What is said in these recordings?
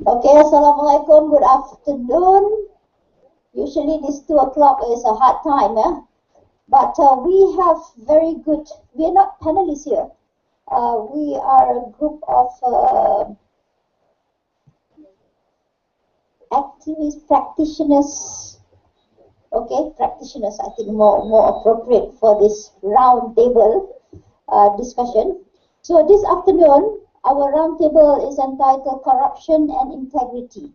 Okay, Assalamualaikum, good afternoon. Usually this 2 o'clock is a hard time, but we have very good, we are not panelists here. We are a group of activists, practitioners, okay, practitioners, I think more appropriate for this round table discussion. So this afternoon, our round table is entitled Corruption and Integrity.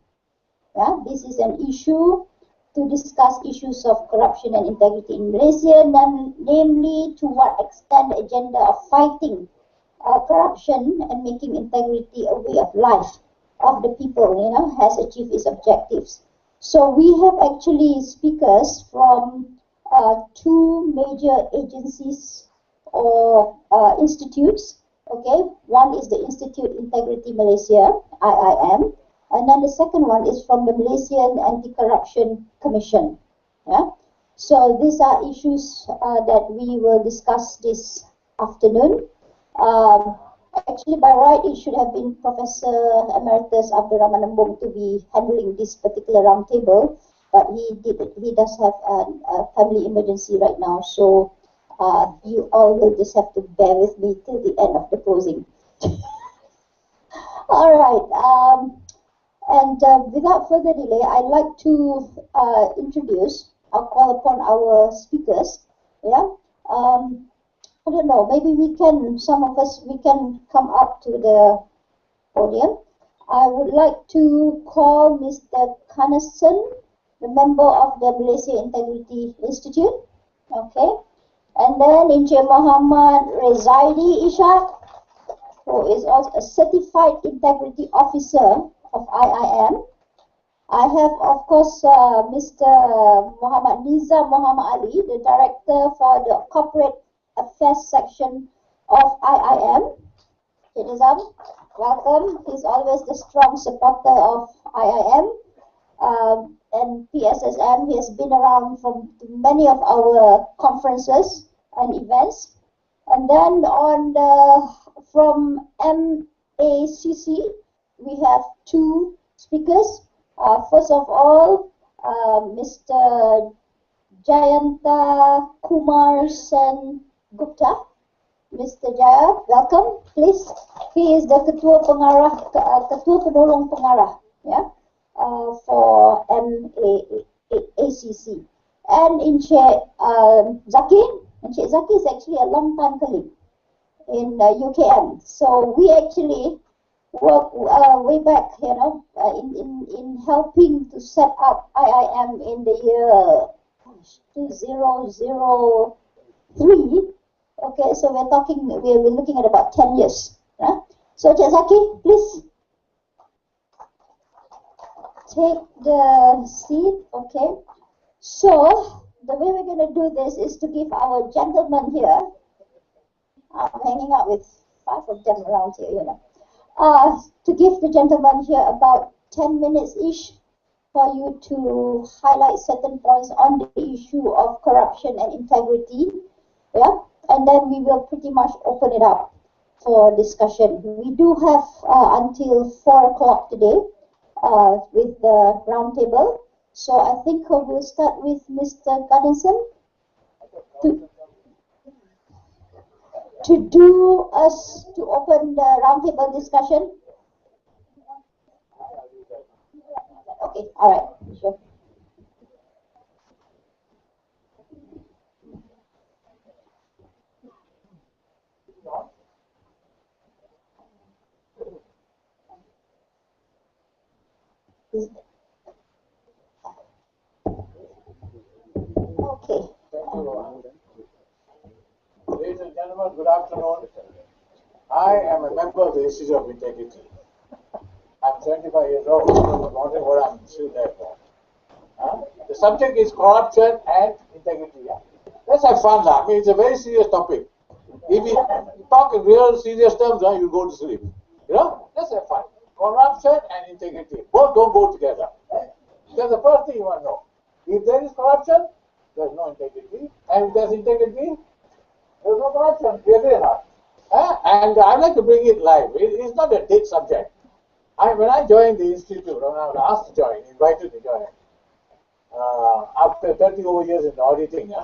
Yeah, this is an issue to discuss issues of corruption and integrity in Malaysia, namely to what extent the agenda of fighting corruption and making integrity a way of life of the people, has achieved its objectives. So we have actually speakers from two major agencies or institutes. Okay, one is the Institute Integrity Malaysia, IIM, and then the second one is from the Malaysian Anti-Corruption Commission. Yeah? So these are issues that we will discuss this afternoon. Actually, by right, it should have been Professor Emeritus Abdul Rahman Embong to be handling this particular roundtable, but he does have a family emergency right now, so you all will just have to bear with me till the end of the closing. All right. And without further delay, I'd like to introduce, I'll call upon our speakers. Yeah. I don't know, maybe some of us, we can come up to the podium. I would like to call Mr. Kanason, the member of the Malaysia Integrity Institute. Okay. And then Encik Muhammad Rezaidi Ishak, who is also a Certified Integrity Officer of IIM. I have, of course, Mr. Muhammad Nizam Muhammad Ali, the Director for the Corporate Affairs Section of IIM. Encik Nizam, welcome. He's always the strong supporter of IIM. And PSSM, he has been around from many of our conferences and events. And then from MACC, we have two speakers. First of all, Mr. Jayanta Kumar Sen Gupta. Mr. Jaya, welcome, please. He is the Ketua Penolong Pengarah, yeah, for MACC. And Encik Zaki. Encik Zaki is actually a long time colleague in UKM. So we actually work way back, in helping to set up IIM in the year 2003. Okay, so we're looking at about 10 years. So Encik Zaki, please take the seat. Okay. So the way we're going to do this is to give our gentlemen here, I'm hanging out with 5 of them around here, to give the gentlemen here about 10 minutes each for you to highlight certain points on the issue of corruption and integrity, yeah, and then we will pretty much open it up for discussion. We do have until 4 o'clock today with the roundtable. So I think we'll start with Mr. Gadenson to open the roundtable discussion. Okay, all right, sure. Okay. Ladies and gentlemen, good afternoon. I am a member of the Institute of Integrity. I'm 75 years old, so I'm wondering what I'm still there for. The subject is corruption and integrity. Let's have fun now. I mean, it's a very serious topic. If we talk in real serious terms, you go to sleep. Let's have fun. Corruption and integrity. Both don't go together. Because the first thing you want to know, if there is corruption, there's no integrity. And if there's integrity, there's no corruption. We agree or not? And I'd like to bring it live. It's not a dead subject. when I joined the institute, when I was asked to join, invited to join, after 30 over years in auditing,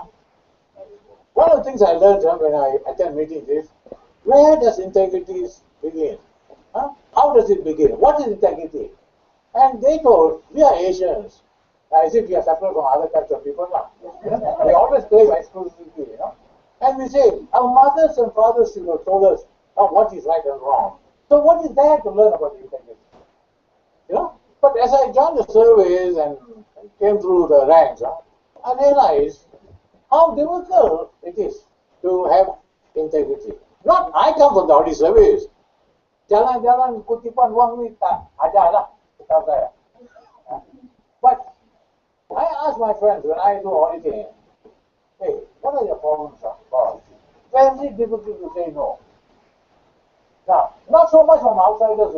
one of the things I learned when I attend meetings is, where does integrity begin? How does it begin? What is integrity? And they told, we are Asians, as if we are separate from other kinds of people. They always claim exclusivity, And we say, our mothers and fathers told us what is right and wrong. So what is there to learn about integrity? But as I joined the surveys and came through the ranks, I realized how difficult it is to have integrity. Not I come from the audit service. Jalan-jalan kutipan wang ni tak ada lah, setahu saya. But I ask my friends when I do auditing, hey, what are your problems? Very difficult to say no. Now, not so much from outsiders,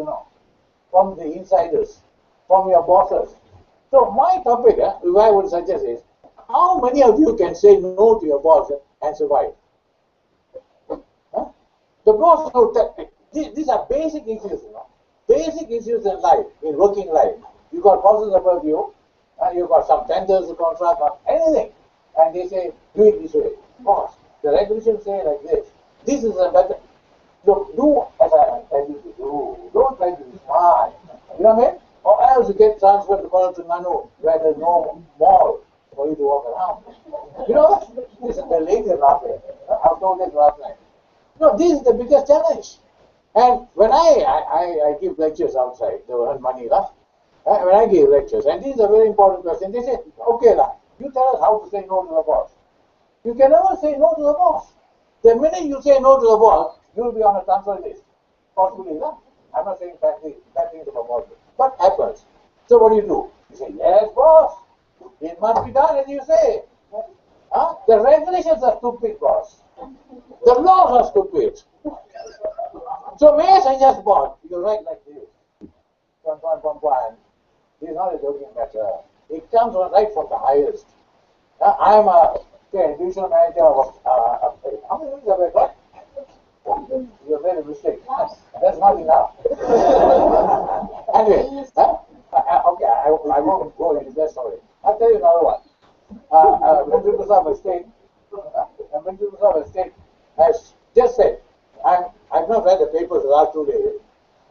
from the insiders, from your bosses. So my topic, if I would suggest is, how many of you can say no to your boss and survive? The boss will tell, these are basic issues, basic issues in life, in working life. You got bosses above you, you got some tenders to contract or anything, and they say, do it this way. Boss, the regulations say like this. This is a better. Look, do as I tell you to do. Don't try to be smart. You know what I mean? Or else you get transferred to Kuala Terengganu where there's no mall for you to walk around. This is the latest laughing. I've told this last night. This is the biggest challenge. And when I give lectures outside, they earn money, when I give lectures, and this is a very important question, they say, okay, you tell us how to say no to the boss. You can never say no to the boss. The minute you say no to the boss, you will be on a transfer list. Possibly, I'm not saying bad things about boss. What happens? So what do? You say, yes, boss. It must be done as you say. The regulations are stupid, boss. The laws are stupid. So may I suggest, boss, you write like this. This is not a joking matter. It comes right from the highest. I am a divisional manager of how many years have I got? You have made a mistake. That's not enough. Anyway, okay, I won't go into that story. I'll tell you another one. Principal of a state has just said, I've not read the papers the last 2 days,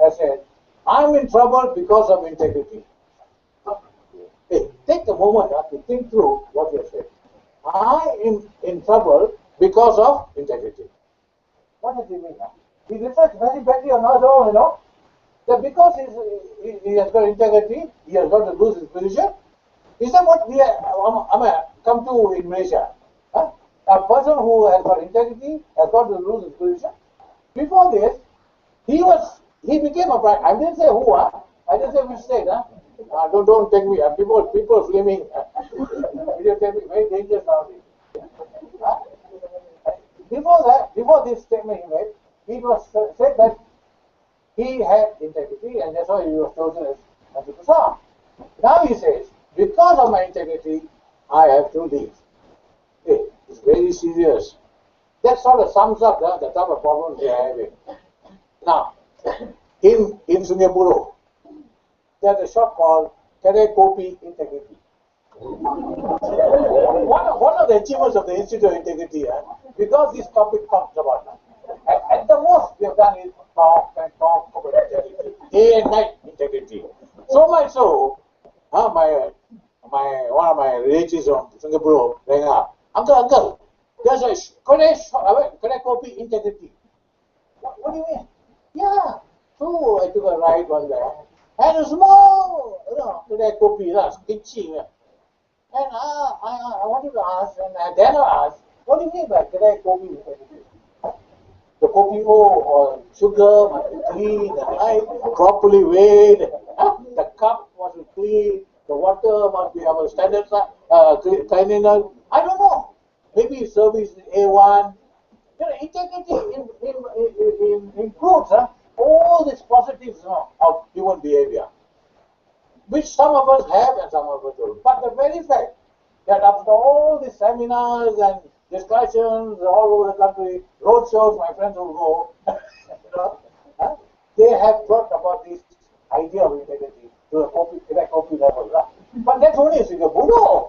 has said, I'm in trouble because of integrity. Hey, take a moment to think through what you have said. I am in trouble because of integrity. What does he mean? He reflects very badly on us all, that because he has got integrity, he has got to lose his position. Is that what we come to in Malaysia? A person who has got integrity has got to lose his position. Before this, he became a prime. I didn't say who, I didn't say which state, Don't take me. People flaming. Videotaping, very dangerous nowadays. Before this statement he made, it was said that he had integrity and that's why he was chosen as Menteri Besar. Now he says, because of my integrity, I have to leave. Hey, it's very serious. That sort of sums up the type of problems they are having. Now, in Singapore, there's a shop called Kedai Kopi Integrity. One of the achievements of the Institute of Integrity, because this topic talks about that. At the most we have done is talk about integrity, day and night integrity. So much so, one of my relatives from Singapore rang up, Uncle, there's a Kedai Kopi Integrity. What do you mean? Yeah. So I took a ride one day. And a small, Kedai Kopi, kecil. And I wanted to ask, and then I asked, what do you mean by Kedai Kopi Integrity? The kopi or sugar must be clean and right, properly weighed. The cup must be clean. The water must be our standards, cleanliness. I don't know. Maybe service is A1. Integrity includes all these positives of human behavior, which some of us have and some of us don't. But the very fact that after all these seminars and discussions all over the country, road shows, my friends will go, they have talked about these idea of integrity to a copy level. But that's only if you're Buddha.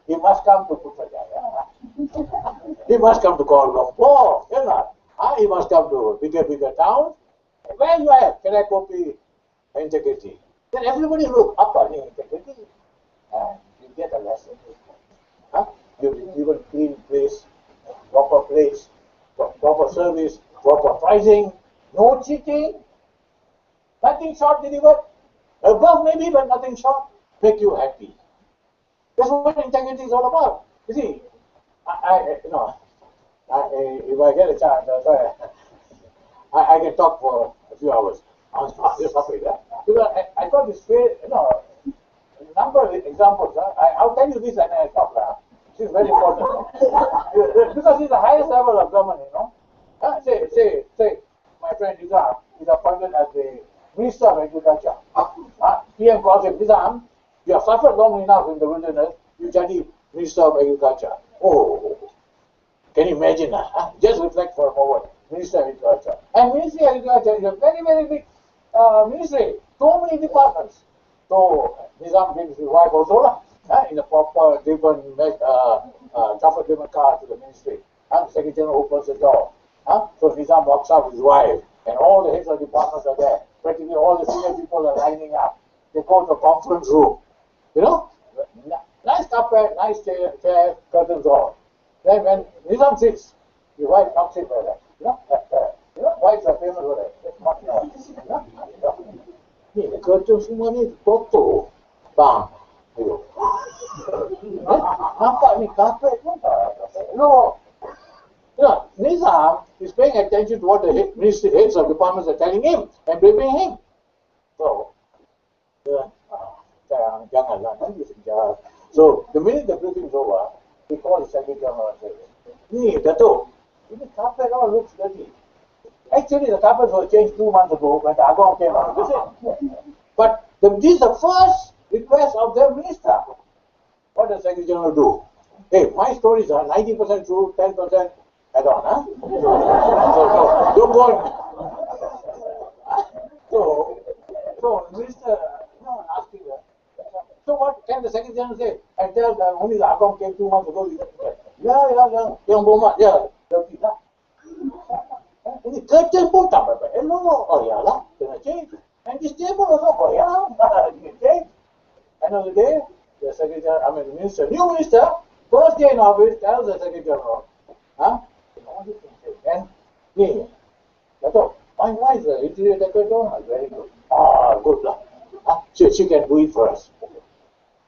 He must come to Putrajaya. He must come to Kuala Lumpur. You know? He must come to bigger towns. Where you have copy integrity. Then everybody look up on integrity. And you get a lesson. You give a clean place, proper service, proper pricing, no cheating, nothing short delivered. Above maybe, but nothing short. Make you happy. That's what integrity is all about. You see, if I get a chance, I can talk for a few hours on this topic. Because I got this a number of examples. I'll tell you this and I stop. This is very important. Because it's the highest level of government, Say, my friend Nizam is appointed as the Minister of Agriculture. PM calls him, Nizam, you have suffered long enough in the wilderness, you jadi Minister of Agriculture. Oh, can you imagine? Just reflect for a moment. Minister of Agriculture. And Ministry of Agriculture is a very, very big ministry. So many departments. So Nizam brings his wife also in a proper driven, chauffeur-driven car to the ministry. The Secretary General opens the door. So Nizam walks out with his wife, and all the heads of departments are there. Practically all the senior people are lining up. They go to a conference room. Nice carpet, nice chair, curtains all. Then when Nizam sits, his wife knocks him like that. Wives are famous for that. That's not ni curtain semua ni kotor. Bang. Nampak ni carpet pun tak. No. Nizam is paying attention to what the heads of departments are telling him and briefing him. So, so the minute the briefing is over, he calls the Secretary General and says, Dato, the carpet all looks dirty. Actually, the carpet was changed 2 months ago when the Agong came out. But this is the first request of the minister. What does Secretary General do? Hey, my stories are 90% true, 10% add-on, So don't go on. So minister asking her, so what can the Secretary General say? And tell that only the Agong came 2 months ago. Yang Boma, dirty lah. Ini curtain pun tak apa. Yalah, kena change. And this table also, change. End of the day, the Secretary General, the minister, new minister, first day in office, tells the Secretary General, and Dato, my wife, the interior decorator, very good. Good lah. She can do it for us.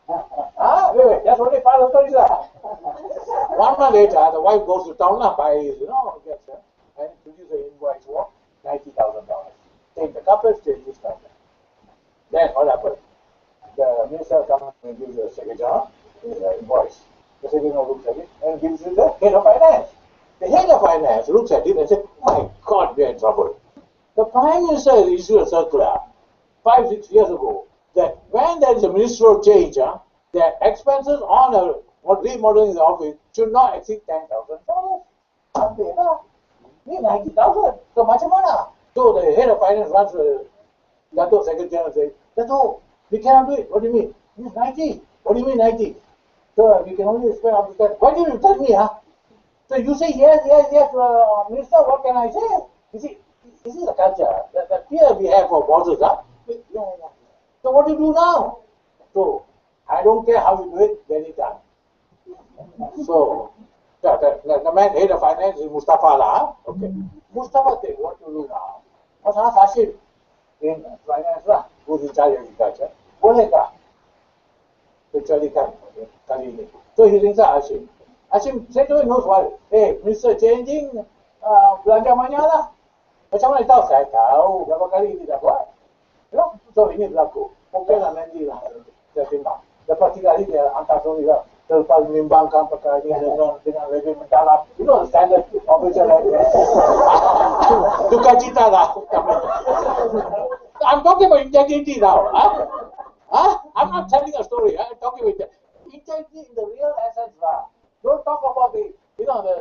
Wait, that's only part of the story, 1 month later, the wife goes to town, buys, gets her, and produces an invoice for $90,000. Take the carpet, take this carpet. Then what happened? The minister comes and gives the Secretary General the invoice. The Secretary General looks at it and gives it to the head of finance. The head of finance looks at it and says, my God, we are in trouble. The Prime Minister issued a circular 5-6 years ago that when there is a ministerial change, the expenses on remodeling the office should not exceed $10,000. $90,000. So much mana? So the head of finance runs to Dato Secretary General and says, Dato, we cannot do it. What do you mean? It's 90. What do you mean 90? So we can only spend up to that. Why didn't you tell me, So you say yes, Minister, what can I say? You see, this is the culture, the fear we have for bosses, So what do you do now? So, I don't care how you do it, get it done. So, the man head of finance is Mustafa lah. Okay. Mustafa said, what to do now? What's Hashim in finance lah, who's in charge of agriculture? Boleh tak? Kecualikan kali ini. So he rings up Hashim. Hashim straight away knows what. Hey, Mr. Changing, belanja banyak lah. Macam mana tahu? Saya tahu berapa kali ini dah buat. So ini berlaku. Okey lah nanti lah. Saya timbang. Lepas 3 hari dia hantar sorry lah. Terlepas menimbangkan perkara ini dengan lebih mendalam. Standard official Duka cita lah. I'm talking about integrity now. I'm not telling a story. I'm talking about integrity in the real essence lah. Don't talk about the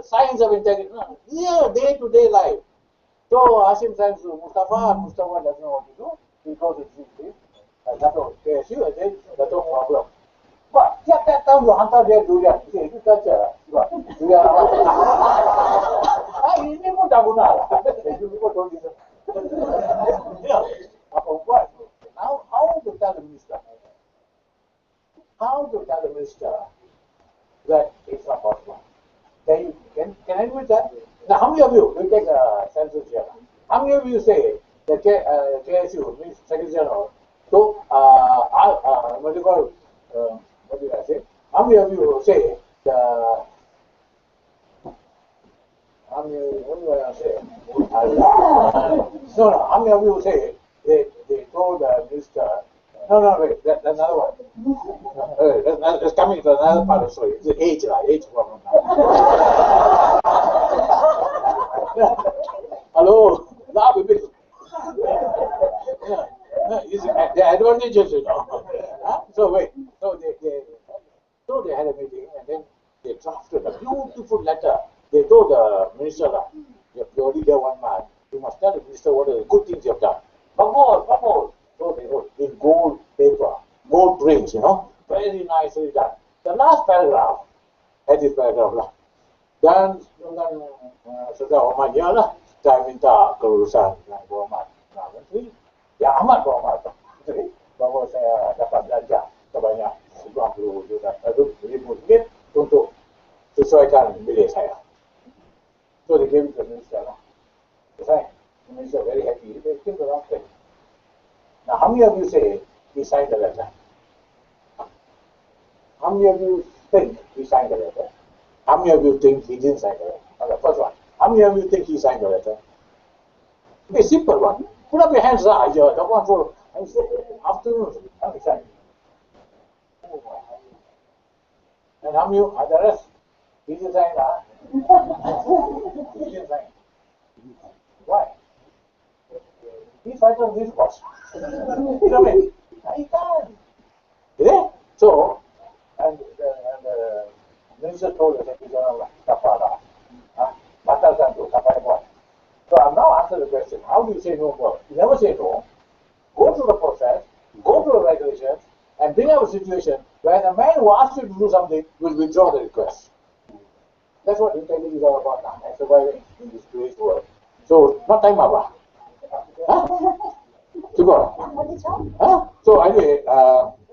science of integrity. Day-to-day life. So Hashim sends to Mustafa doesn't know what to do. he goes to see Dato' KSU and then Dato' problem. But tiap tahun you hantar dia durian, itu saja. Durian apa? Ini pun tak guna lah. You people don't listen. What? How to tell the minister? How to tell the minister that it's not possible? Can I do that? Now, how many of you, we take a census here. How many of you say the KSU, means Secretary General, so, what do you call, what did I say? How many of you say the, how many, what do I say? No, how many of you say they told the minister, no, wait, that's another one. It's coming to another part of the story. It's the age problem now. Hello, laugh a bit. The advantages, So wait, so they had a meeting and then they drafted a beautiful letter. They told the minister, you only get 1 month. You must tell the minister what are the good things you have done. Bubble. So they wrote in gold paper, gold prints, very nicely done. The last paragraph had this paragraph. Dan sudah umatnya lah, saya minta kelulusan yang berhormat Menteri, yang amat berhormat Menteri, bahawa saya dapat belanja sebanyak 90 ribu ringgit untuk sesuaikan bilik saya. So they gave it to the minister lah. The minister very happy. They came to Roundtable. Now, how many of you say he signed the letter? How many of you think he signed the letter? How many of you think he didn't sign the letter? Okay, first one. How many of you think he signed the letter? It's a simple one. Put up your hands high. The one for afternoon. How many signed? And how many are the rest? He didn't sign that. He didn't sign. Why? He's fighting on this boss. You know what I mean? He can't. Yeah? So, and the minister told the Secretary General, so I've now answered the question, how do you say no more? You never say no. Go through the process, go through the regulations, and bring up a situation where the man who asked you to do something will withdraw the request. That's what integrity is all about now. Surviving in this today's world. So, not time about. So anyway,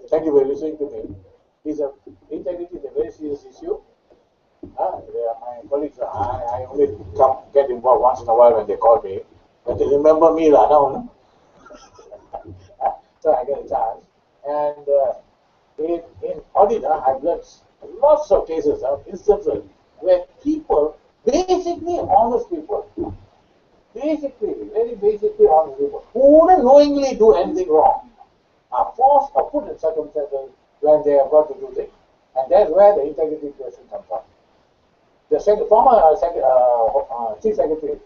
thank you for listening to me. Integrity is a very serious issue. My colleagues, I only get involved once in a while when they call me. But they remember me now. So I get a chance. And in audit, I've learned lots of cases, instances where people, basically honest people, very basically honest people, who wouldn't knowingly do anything wrong, are forced or put in circumstances when they have got to do things. And that's where the integrity question comes up. The former Chief Secretary,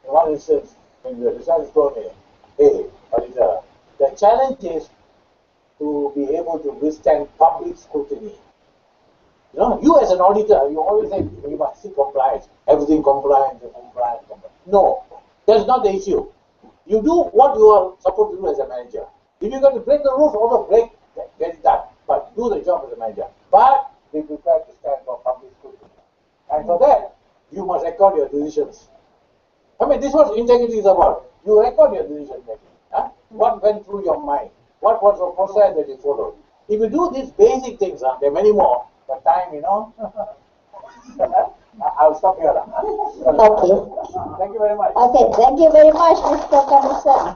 in one instance, when the research told me, hey, auditor, the challenge is to be able to withstand public scrutiny. You as an auditor, you always say you must see compliance, everything compliant. No, that's not the issue. You do what you are supposed to do as a manager. If you're going to break the rules, also break, get it done. But do the job as a manager. But be prepared to stand for public scrutiny. And for that, you must record your decisions. I mean, this is what integrity is about. You record your decision making. What went through your mind? What was the process that you followed? If you do these basic things, there are many more. But time, I'll stop here. Okay. Thank you very much. Okay, thank you very much, Mr. Commissioner,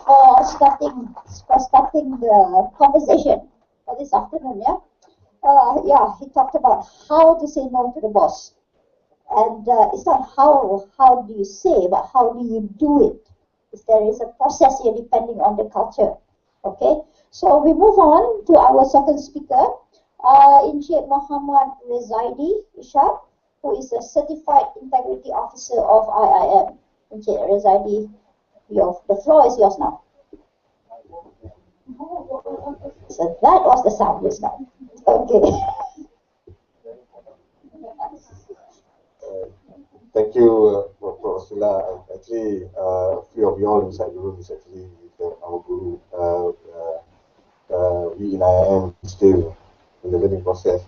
for starting the conversation for this afternoon. He talked about how to say no to the boss, and it's not how do you say, but how do you do it. There is a process here depending on the culture. Okay, so we move on to our second speaker, Encik Muhammad Rezaidi Ishak, who is a Certified Integrity Officer of IIM. Encik Rezaidi, the floor is yours now. So that was the sound just now. Okay. Thank you, Prof. Alhamdulillah, actually, a few of you all inside the room is actually with our guru. We in IIM still in the learning process.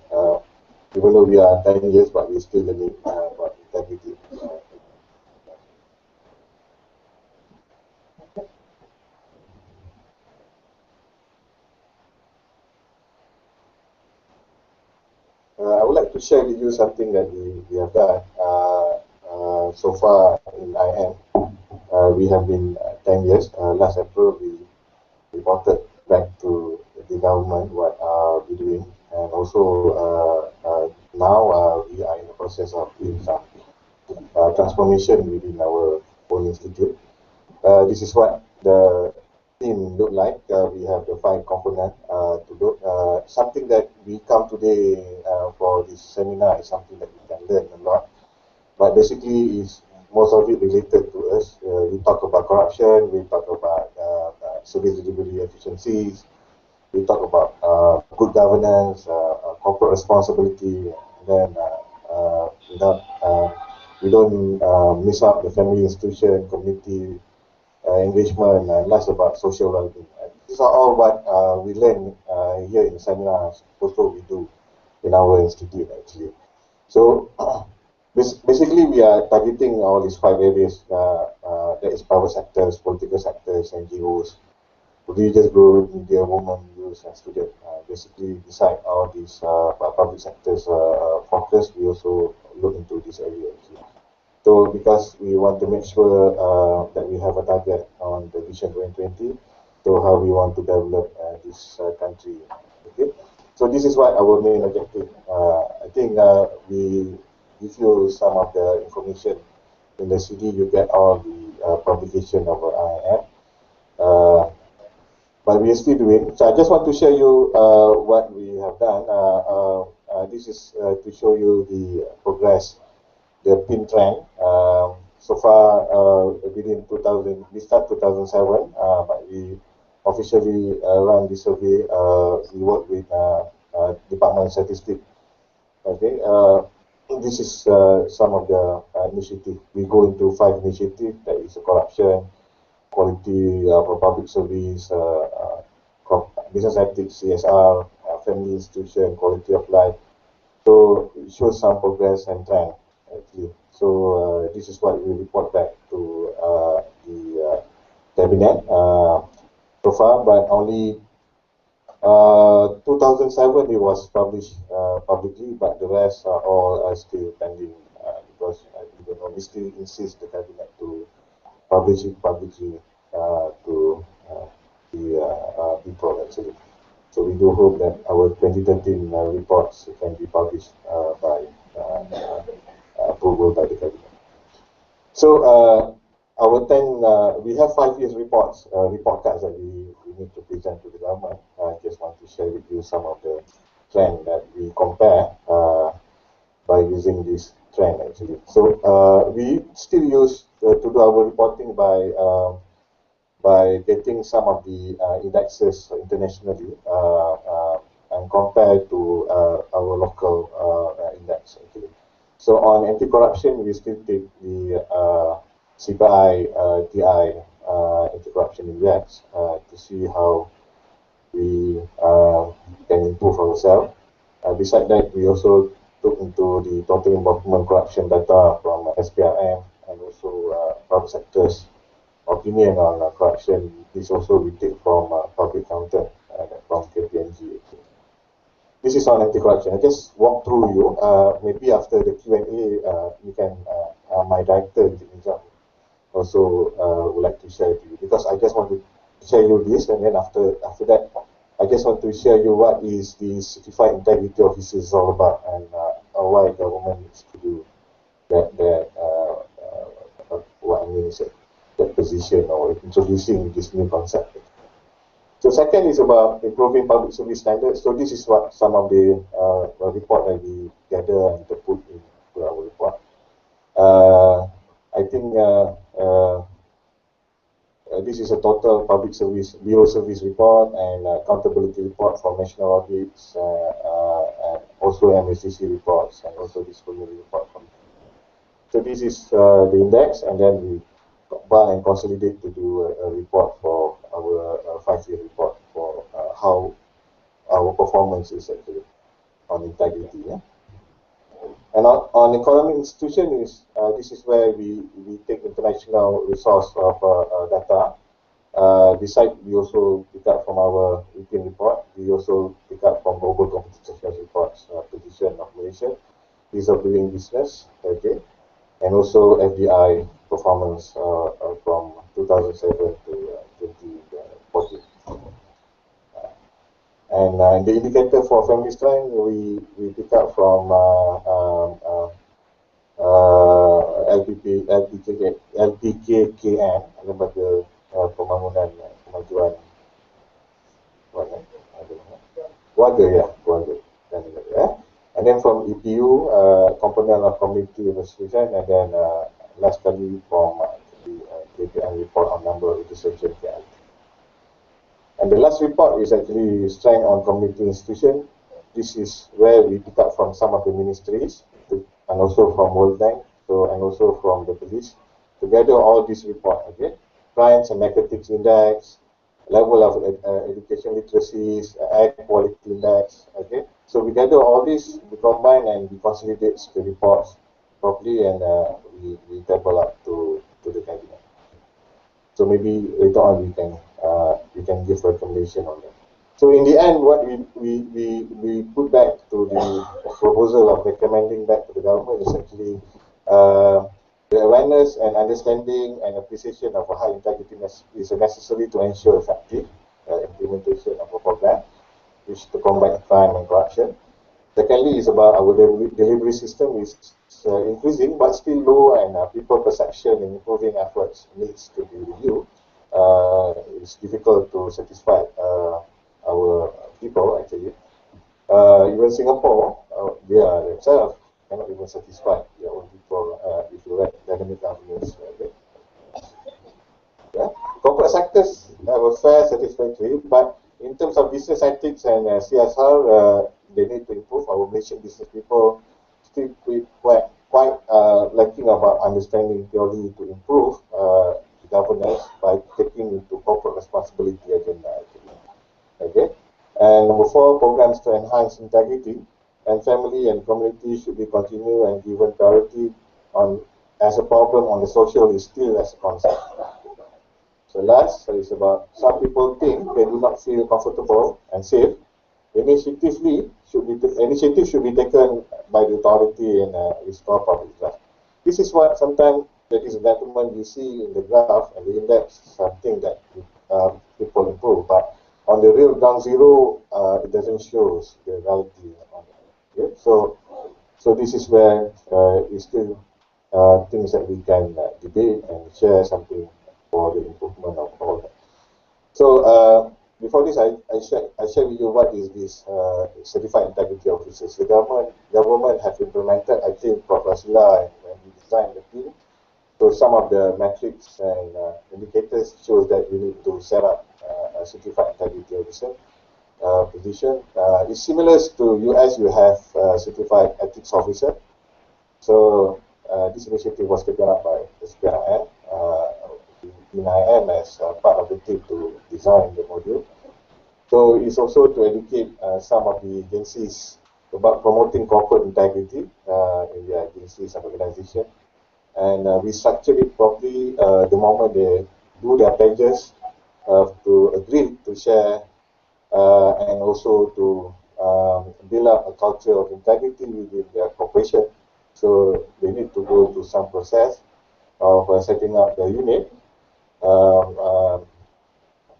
Even though we are 10 years, but we still learning about integrity. I would like to share with you something that we have done so far in IIM. We have been 10 years. Last April, we reported back to the government what we're doing, and also now we are in the process of doing some transformation within our own institute. This is what the team look like. We have the 5 components to do. Something that we come today for this seminar is something that we can learn a lot. But basically, is most of it related to us. We talk about corruption. We talk about service delivery efficiencies. We talk about good governance, corporate responsibility. And then we don't miss out the family, institution, community engagement, and last about social well-being. These are all what we learn here in seminars. Also, we do in our institute actually. So basically, we are targeting all these 5 areas. That is private sectors, political sectors, NGOs, religious group, media, women, youth, and students. Basically, beside all these public sectors focus, we also look into this area actually. So because we want to make sure that we have a target on the Vision 2020, so how we want to develop this country. Okay, so this is what our main objective. I think we give you some of the information in the CD. You get all the publication of our IIM. But we are still doing. So I just want to share you what we have done. This is to show you the progress, the pin trend. So far, within 2000, we start 2007, but we officially run this survey. We work with Department of Statistics. Okay, this is some of the initiative. We go into 5 initiatives. That is corruption, quality for public service, business ethics, CSR, family institution, quality of life. So it shows some progress and trend actually. So this is what we report back to the cabinet so far, but only 2007 it was published publicly, but the rest are all still pending because we don't know. We still insist the cabinet to publish it publicly to the people actually. So we do hope that our 2013 reports can be published by approval by the cabinet. So our 10, we have 5 years reports, report cards that we need to present to the government. I just want to share with you some of the trend that we compare by using this trend actually. So we still use to do our reporting by getting some of the indexes internationally and compare to our local index actually. So on anti-corruption, we still take the CPI, TI anti-corruption index to see how we can improve ourselves. Besides that, we also look into the total involvement corruption data from SPRM and also private sectors opinion on corruption. This also we take from public counter from KPMG. This is on anti-corruption. I just walk through you. Maybe after the Q&A, you can, my director also would like to share with you because I just want to share you this, and then after that, I just want to share you what is the certified integrity officers all about and why government needs to do that. What I mean is that position or introducing this new concept. So second is about improving public service standards. So this is what some of the report that we gather and to put into our report. I think this is a total public service, bureau service report and accountability report for national audits, and also MSCC reports and also disciplinary report from. So this is the index, and then we compile and consolidate to do a report for our 5-year report for how our performance is actually on integrity. Yeah? And on economic institution is this is where we take international resource of data. Besides, we also pick up from our European report. We also pick up from global competitiveness reports, position of Malaysia, ease of doing business, okay, and also FDI performance from 2007 to 2014. And the indicator for family strength, we pick up from LPKKN, Lembaga Pembangunan Kemajuan Keluarga, yeah. And then from EPU, component of community investigation, and then last kali from the KPN report on number of intersection KL. And the last report is actually strength on community institution. This is where we pick up from some of the ministries and also from World Bank, and also from the police. Together, all these reports, okay, crimes and narcotics index, level of education literacies, air quality index, okay. So we gather all this, we combine and we consolidate the reports properly, and we table up to the cabinet. So maybe later on we can give recommendation on that. So in the end, what we put back to the proposal of recommending back to the government is actually the awareness and understanding and appreciation of a high integrity is necessary to ensure effective implementation of a program which to combat crime and corruption. Secondly, is about our delivery system is increasing but still low, and people perception and improving efforts needs to be reviewed. It's difficult to satisfy our people actually. Even Singapore, they are themselves cannot even satisfy their own people if you read academic governance. Okay? Yeah. Corporate sectors were fair, satisfactory, but in terms of business ethics and CSR, they need to improve. Our Malaysian business people still quite lacking about understanding purely to improve governance by taking into corporate responsibility agenda. Okay. And number 4, programs to enhance integrity, and family and community should be continued and given priority on as a problem on the social is still as a concept. So last is about some people think they do not feel comfortable and safe. Initiative should be taken by the authority and restore public trust. This is what sometimes, ladies and gentlemen, you see in the graph and the index, something that people improve, but on the real ground zero, it doesn't show the reality on it. Okay? So this is where it's still things that we can debate and share something for the improvement of all that. So before this, I share with you what is this certified integrity officers. The government have implemented, I think, Prof. Rasila when we designed the team. So some of the metrics and indicators shows that we need to set up a certified integrity officer position. It's similar to US, you have certified ethics officer. So this initiative was taken up by the SPRM, IIM as part of the team to design the module. So it's also to educate some of the agencies about promoting corporate integrity in their agencies and organizations. And we structured it properly the moment they do their pledges to agree to share and also to build up a culture of integrity within their corporation. So they need to go through some process of setting up the unit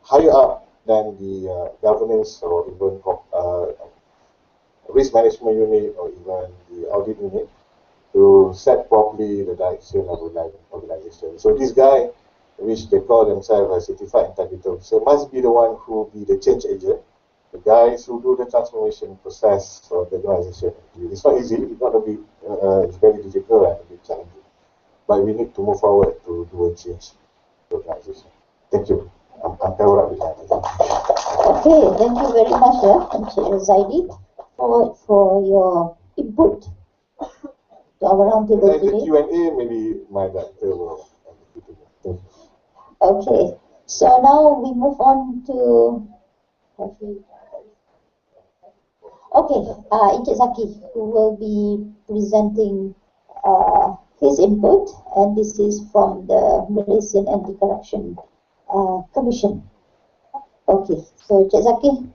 higher up than the governance or even risk management unit or even the audit unit to set properly the direction of the organization. So this guy, which they call themselves a certified integrity officer, must be the one who be the change agent, the guys who do the transformation process of the organization. It's not easy, it's not a big, it's very difficult and a bit challenging. But we need to move forward to do a change the organization. Thank you. I'm covered up with that. Okay, thank you very much, Encik Zaidi, for your input to our roundtable Like the today. Q&A, maybe my director will. Okay, so now we move on to. Okay, Encik Zaki, who will be presenting his input, and this is from the Malaysian Anti-Corruption Commission. Okay, so Encik Zaki.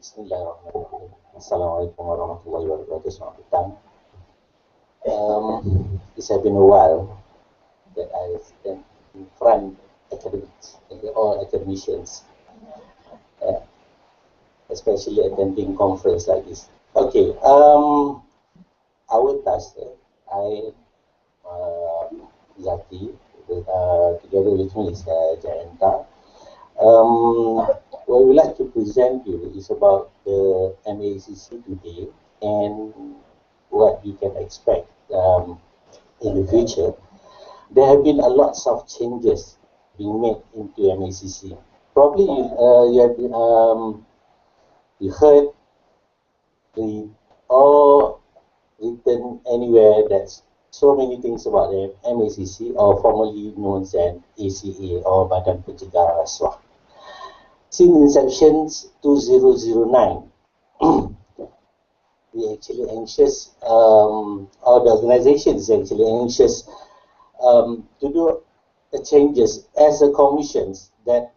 Bismillahirrahmanirrahim. Assalamualaikum warahmatullahi wabarakatuh. Selamat petang. It's been a while that I spent in front academics, all academicians, especially attending conference like this. Okay, our task, Zaki, together with me is Jayanta. What we like to present you is about the MACC today and what you can expect in the future. There have been a lots of changes being made into MACC. Probably you have been, you heard or written anywhere that's so many things about the MACC, or formerly known as ACA or Badan Pencegahan Rasuah. Since inception 2009, we actually anxious, or the organization is actually anxious to do changes as a commissions that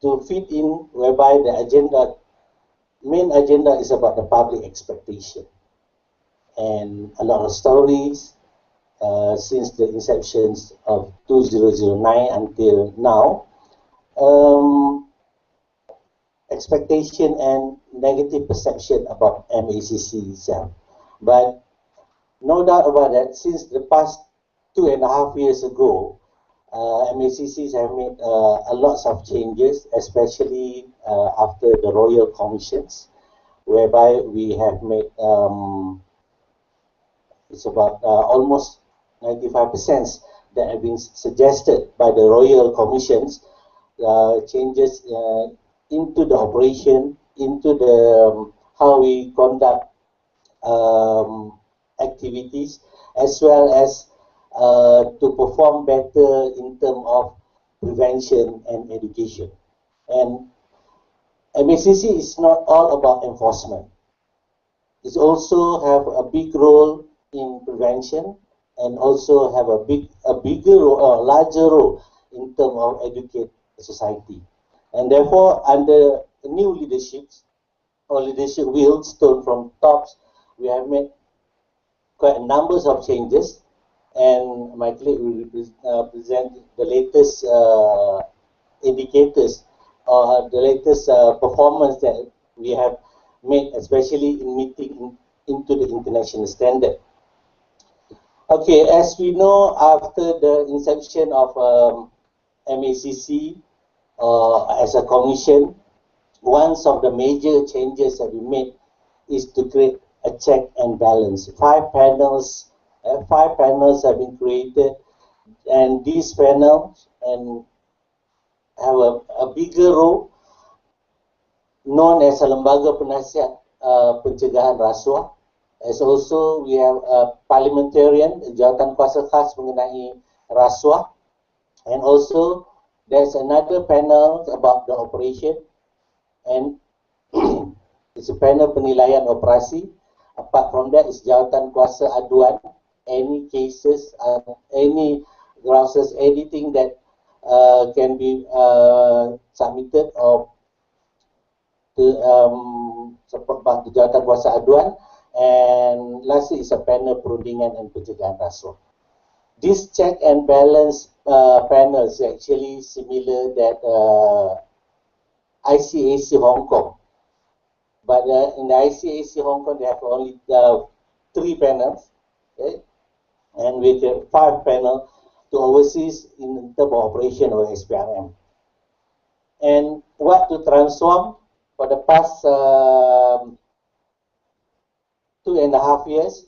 to fit in, whereby the main agenda is about the public expectation. And a lot of stories since the inception of 2009 until now, expectation and negative perception about MACC itself. But no doubt about that, since the past 2.5 years ago, MACCs have made a lot of changes, especially after the Royal Commissions, whereby we have made it's about almost 95% that have been suggested by the Royal Commissions, changes into the operation, into the how we conduct activities, as well as to perform better in terms of prevention and education. And MACC is not all about enforcement. It also have a big role in prevention, and also have a bigger or larger role in terms of educate society. And therefore, under new leaderships or leadership wheels stone from tops, we have made quite a numbers of changes, and my colleague will present the latest indicators or the latest performance that we have made, especially in meeting into the international standard. Okay, as we know, after the inception of MACC as a commission, one of the major changes that we made is to create a check and balance. Five panels have been created, and these panels have a bigger role, known as a Lembaga Penasihat Pencegahan Rasuah, As also we have a parliamentarian, jawatan kuasa khas mengenai rasuah, and also there's another panel about the operation, and it's a panel penilaian operasi. Apart from that is jawatan kuasa aduan, any cases, any grouses, anything that can be submitted or to support jawatan kuasa aduan. And lastly is a panel perundingan and pencegahan rasuah. This check and balance panel is actually similar that ICAC Hong Kong, but in the ICAC Hong Kong they have only 3 panels, okay? And with 5 panel to overseas in terms of operation of SPRM. And what to transform for the past 2.5 years,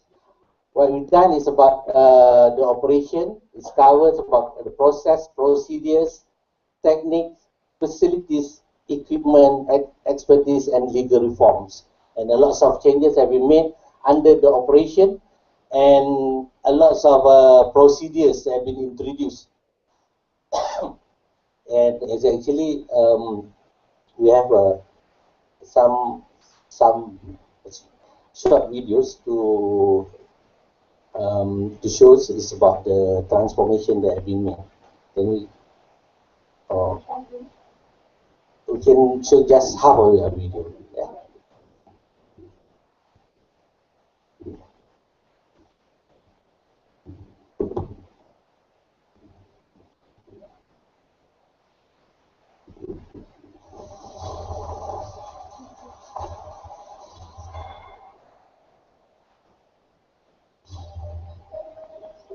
what we've done is about the operation. It covers about the process, procedures, techniques, facilities, equipment, expertise, and legal reforms. And a lot of changes have been made under the operation, and a lot of procedures have been introduced. And it's actually we have some short videos to show is about the transformation that have been made. Can we can show just half of the video. Yeah.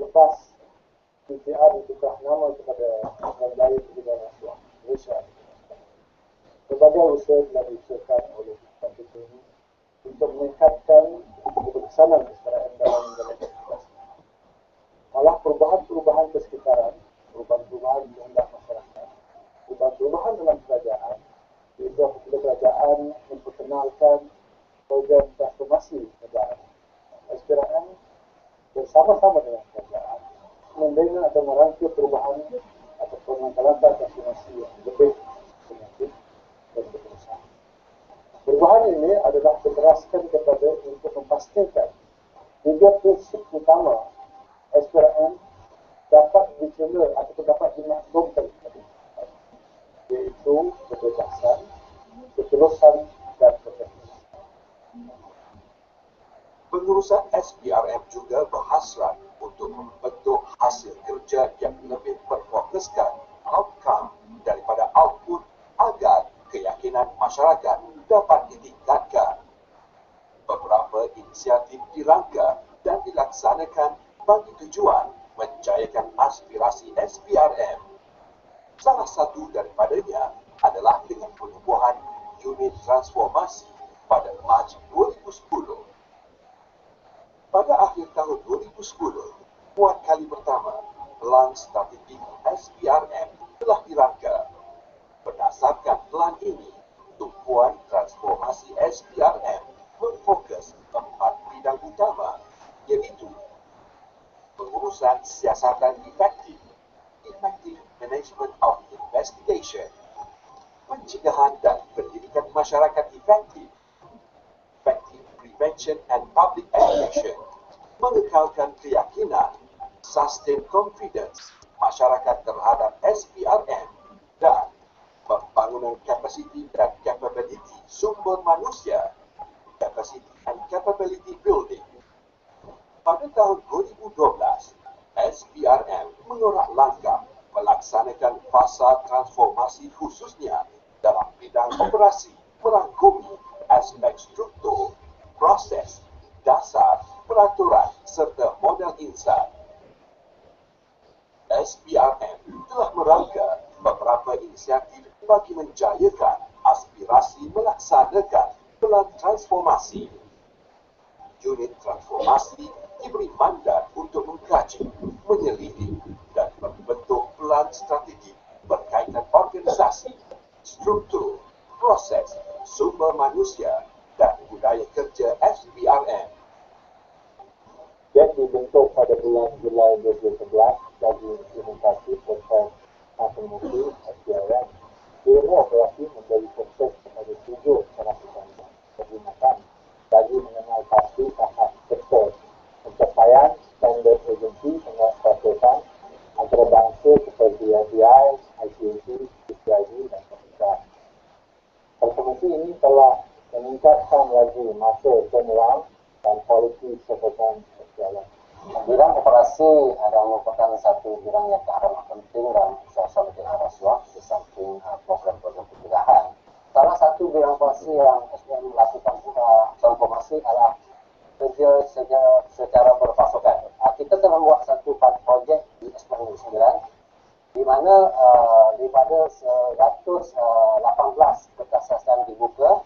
Lepas PTR ditukar nama kepada Lembaga Pencegahan Rasuah Malaysia. Berbagai usaha telah diusahakan oleh KPP ini untuk meningkatkan keberkesanan SPRM dalam menjalankan tugas. Malah perubahan-perubahan persekitaran, perubahan-perubahan di kehendak masyarakat, perubahan-perubahan dalam kerajaan, iaitu apabila kerajaan memperkenalkan program transformasi negara, SPRM bersama-sama dengan kerajaan membina atau merangkul perubahan atau langkah-langkah transformasi yang lebih penyakit dan berkesan. Perubahan ini adalah berteraskan kepada untuk memastikan 3 prinsip utama SPRM dapat diterima atau dapat dimaklumkan, iaitu kebebasan, keterusan, dan kebebasan. Pengurusan SPRM juga berhasrat untuk membentuk hasil kerja yang lebih berfokuskan outcome daripada output agar keyakinan masyarakat dapat ditingkatkan. Beberapa inisiatif dirangka dan dilaksanakan bagi tujuan menjayakan aspirasi SPRM. Salah satu daripadanya adalah dengan penubuhan unit transformasi pada Mac 2010. Pada akhir tahun 2010, buat kali pertama, Pelan Strategi SPRM telah dirangka. Berdasarkan pelan ini, tumpuan transformasi SPRM memfokus 4 bidang utama, iaitu pengurusan siasatan efektif, effective management of investigation, pencegahan dan pendidikan masyarakat efektif, effective prevention and public education, mengekalkan keyakinan, sustain confidence masyarakat terhadap SPRM, dan pembangunan kapasiti dan capability sumber manusia, capacity and capability building. Pada tahun 2012, SPRM mengorak langkah melaksanakan fasa transformasi khususnya dalam bidang operasi merangkumi aspek struktur, proses, dasar, peraturan serta model insan. SPRM telah merangka beberapa inisiatif bagi menjayakan aspirasi melaksanakan pelan transformasi. Unit transformasi diberi mandat untuk mengkaji, menyelidik dan membentuk pelan strategi berkaitan organisasi, struktur, proses, sumber manusia dan budaya kerja SPRM. tahun 2011 bagi implementasi proses transformasi SPRM. Ilmu operasi memberi fokus kepada 7 pengakuan perkhidmatan bagi mengenal pasti tahap sektor pencapaian standard agensi penguasaan antarabangsa seperti FBI, ICAC, PCID dan pemerintah. Transformasi ini telah meningkatkan lagi masa turnaround dan kualiti kesihatan SPRM. Bidang operasi adalah merupakan satu bidang yang amat penting dalam usaha negara rasuah di samping program-program pencegahan. Salah satu bidang operasi yang SPM melakukan transformasi adalah kerja secara berpasukan. Kita telah membuat satu projek di SPM 9 di mana daripada 118 bekas sasaran dibuka,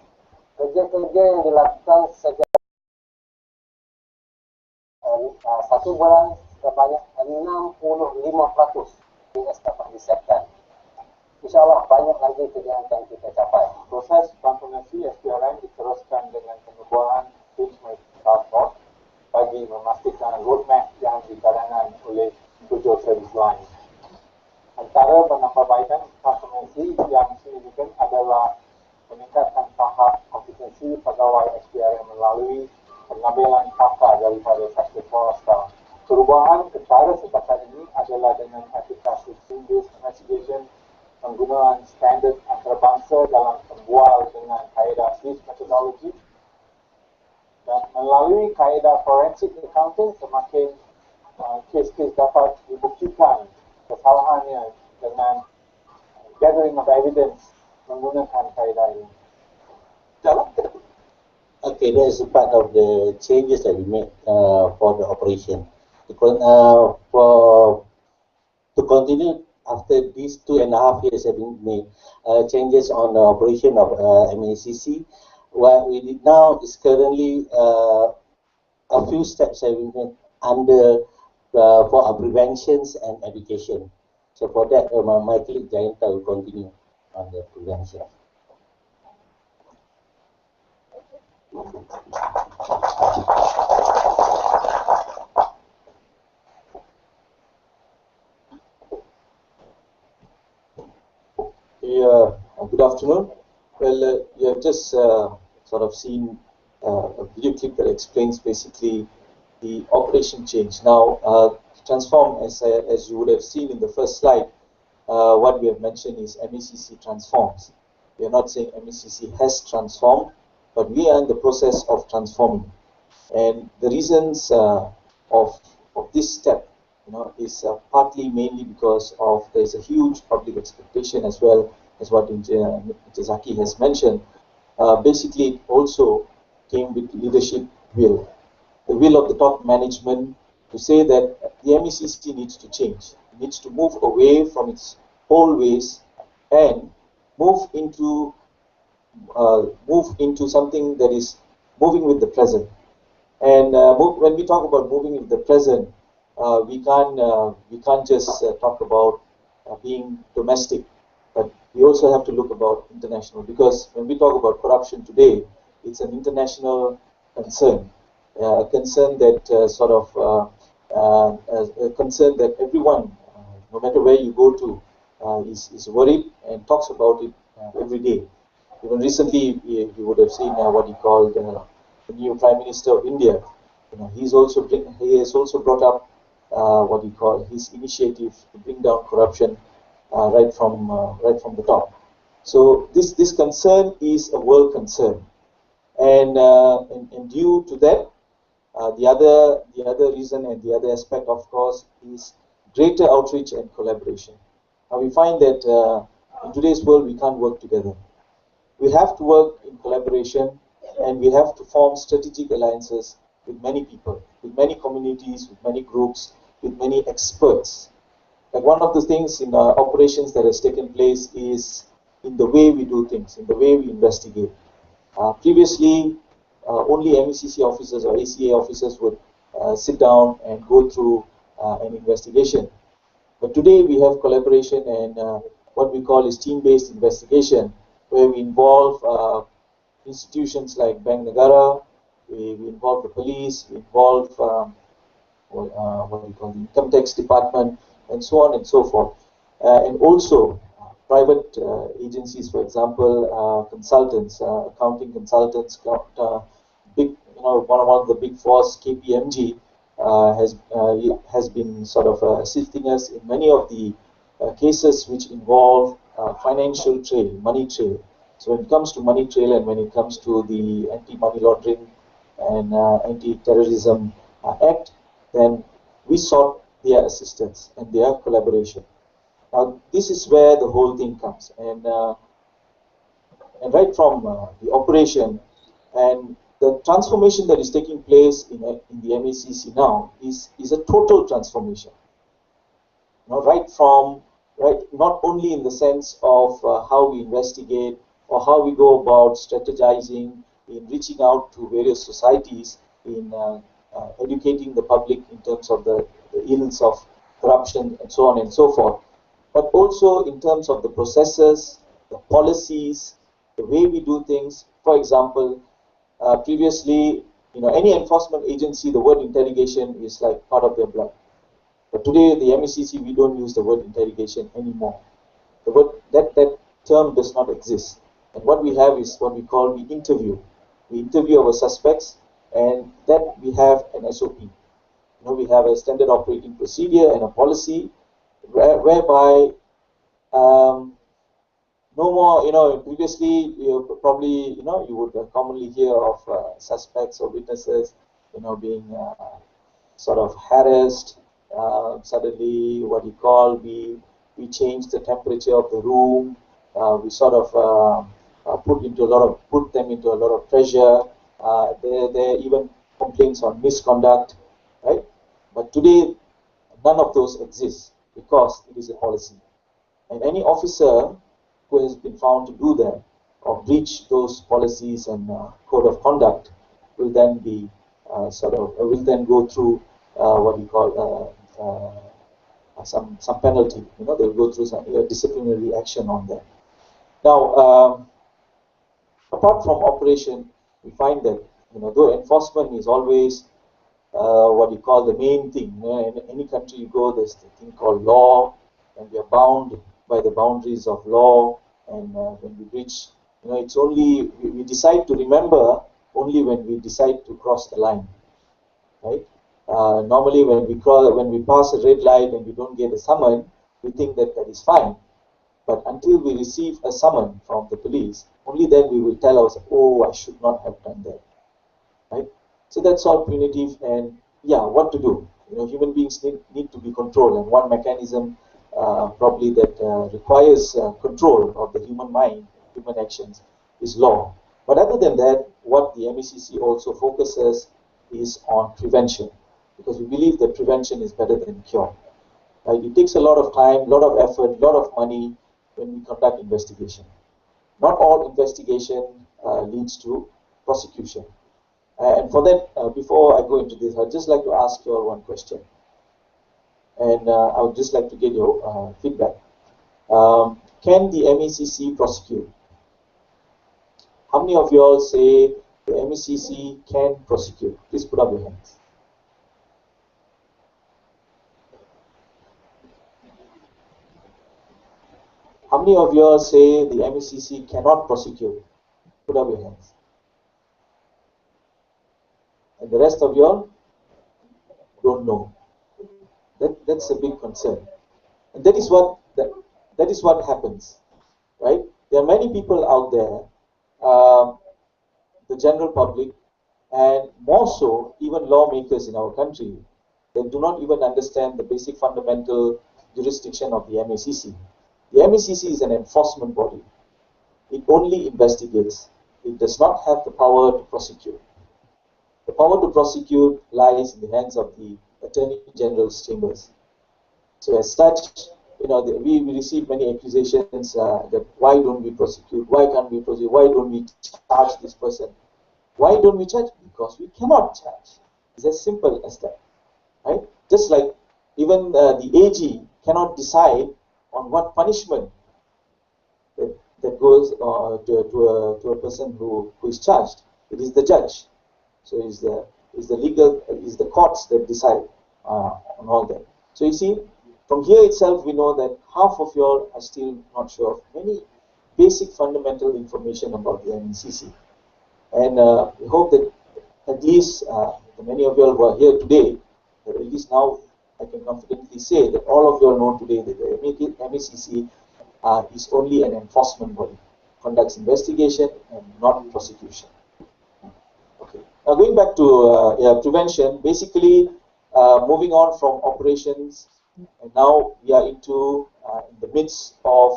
kerja-kerja yang dilakukan sejak satu bulan sebanyak 65% PS dapat disiapkan. InsyaAllah banyak lagi kerja yang akan kita capai. Proses transformasi SPRM diteruskan dengan penubuhan Change My Transport bagi memastikan roadmap yang dikarangan oleh 7 service line. Antara penambahbaikan transformasi yang signifikan adalah meningkatkan tahap kompetensi pegawai SPRM melalui pengambilan pakar daripada sektor swasta. Perubahan ke cara sepakat ini adalah dengan aplikasi team-based investigation, penggunaan standard antarabangsa dalam pembual dengan kaedah SWIFT methodology, dan melalui kaedah forensic accounting semakin kes-kes dapat dibuktikan kesalahannya dengan gathering of evidence menggunakan kaedah ini. Okay, that is a part of the changes that we made for the operation. To continue after these 2.5 years have been made changes on the operation of MACC. What we did now is currently a few steps have been made under for our preventions and education. So for that, my colleague Jayanta will continue on the prevention. Good afternoon. Well, you have just sort of seen a video clip that explains basically the operation change. Now, transform, as you would have seen in the first slide, what we have mentioned is MACC transforms. We are not saying MACC has transformed, but we are in the process of transforming. And the reasons of this step, is partly mainly because of there's a huge public expectation, as well as what Zaki has mentioned. Basically, it also came with leadership will. The will of the top management to say that the MECC needs to change. It needs to move away from its old ways and move into something that is moving with the present. And when we talk about moving with the present, we can't just talk about being domestic, but we also have to look about international, because when we talk about corruption today, it's an international concern, a concern that a concern that everyone, no matter where you go to, is worried and talks about it every day. Even recently, you would have seen what he called the new Prime Minister of India. He has also brought up what he called his initiative to bring down corruption right from the top. So this concern is a world concern, and due to that, the other reason and the other aspect, of course, is greater outreach and collaboration. Now we find that in today's world we can't work together. We have to work in collaboration, and we have to form strategic alliances with many people, with many communities, with many groups, with many experts. Like one of the things in operations that has taken place is in the way we do things, in the way we investigate. Previously, only MECC officers or ACA officers would sit down and go through an investigation. But today we have collaboration and what we call is team-based investigation, where we involve institutions like Bank Negara, we involve the police, we involve what do you call the income tax department, and so on and so forth. And also private agencies, for example, consultants, accounting consultants, big, one of the big fours, KPMG, has been sort of assisting us in many of the cases which involve financial trail, money trail. So when it comes to money trail and when it comes to the anti-money laundering and anti-terrorism act, then we sought their assistance and their collaboration. Now this is where the whole thing comes, and right from the operation and the transformation that is taking place in the MACC now is a total transformation. Right from not only in the sense of how we investigate or how we go about strategizing in reaching out to various societies in educating the public in terms of the ills of corruption and so on and so forth, but also in terms of the processes, the policies, the way we do things. For example, previously, any enforcement agency, the word interrogation is like part of their blood. But today, the MACC, we don't use the word interrogation anymore. The word that term does not exist. And what we have is what we call the interview. We interview our suspects, and that we have an SOP. We have a standard operating procedure and a policy whereby no more, previously you probably, you would commonly hear of suspects or witnesses, being sort of harassed. Suddenly, what you call, we change the temperature of the room. We sort of put them into a lot of pressure. There are even complaints on misconduct, right? But today, none of those exist because it is a policy. And any officer who has been found to do that or breach those policies and code of conduct will then be will then go through what you call some penalty. They'll go through some disciplinary action on that. Now, apart from operation, we find that though enforcement is always what you call the main thing. In any country you go, there's the thing called law, and we are bound by the boundaries of law. And when we reach, it's only we decide to remember only when we decide to cross the line, right? Normally, when we pass a red light and we don't get a summon, we think that is fine. But until we receive a summon from the police, only then we will tell ourselves, oh, I should not have done that, right? So that's all punitive, and what to do? Human beings need to be controlled, and one mechanism probably that requires control of the human mind, human actions, is law. But other than that, what the MACC also focuses is on prevention, because we believe that prevention is better than cure. Right? It takes a lot of time, a lot of effort, a lot of money when we conduct investigation. Not all investigation leads to prosecution. And for that, before I go into this, I'd just like to ask you all one question. And I would just like to get your feedback. Can the MACC prosecute? How many of you all say the MACC can prosecute? Please put up your hands. How many of you all say the MACC cannot prosecute? Put up your hands. And the rest of you all don't know. That's a big concern. And that is what happens, right? There are many people out there, the general public, and more so, even lawmakers in our country, that do not even understand the basic fundamental jurisdiction of the MACC. The MACC is an enforcement body. It only investigates. It does not have the power to prosecute. The power to prosecute lies in the hands of the Attorney General's chambers. So as such, we receive many accusations that why don't we prosecute? Why can't we prosecute? Why don't we charge this person? Why don't we charge? Because we cannot charge. It's as simple as that, right? Just like even the AG cannot decide on what punishment that goes to a person who is charged. It is the judge. So it's the courts that decide. on all that. So you see, from here itself, we know that half of you all are still not sure of many basic fundamental information about the MECC. And we hope that at least the many of you all who are here today, that at least now I can confidently say that all of you all know today that the MECC is only an enforcement body, conducts investigation and not prosecution. Okay. Now going back to prevention, basically moving on from operations, and now we are into in the midst of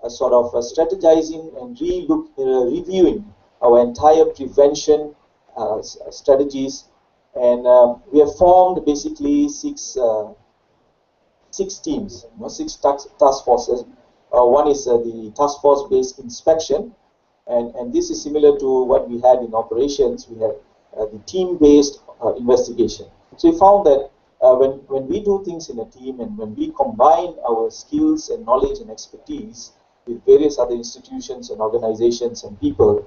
a sort of strategizing and reviewing our entire prevention strategies, and we have formed basically six teams, six task forces. One is the task force based inspection, and this is similar to what we had in operations. We had the team based investigation. So we found that when we do things in a team, and when we combine our skills and knowledge and expertise with various other institutions and organizations and people,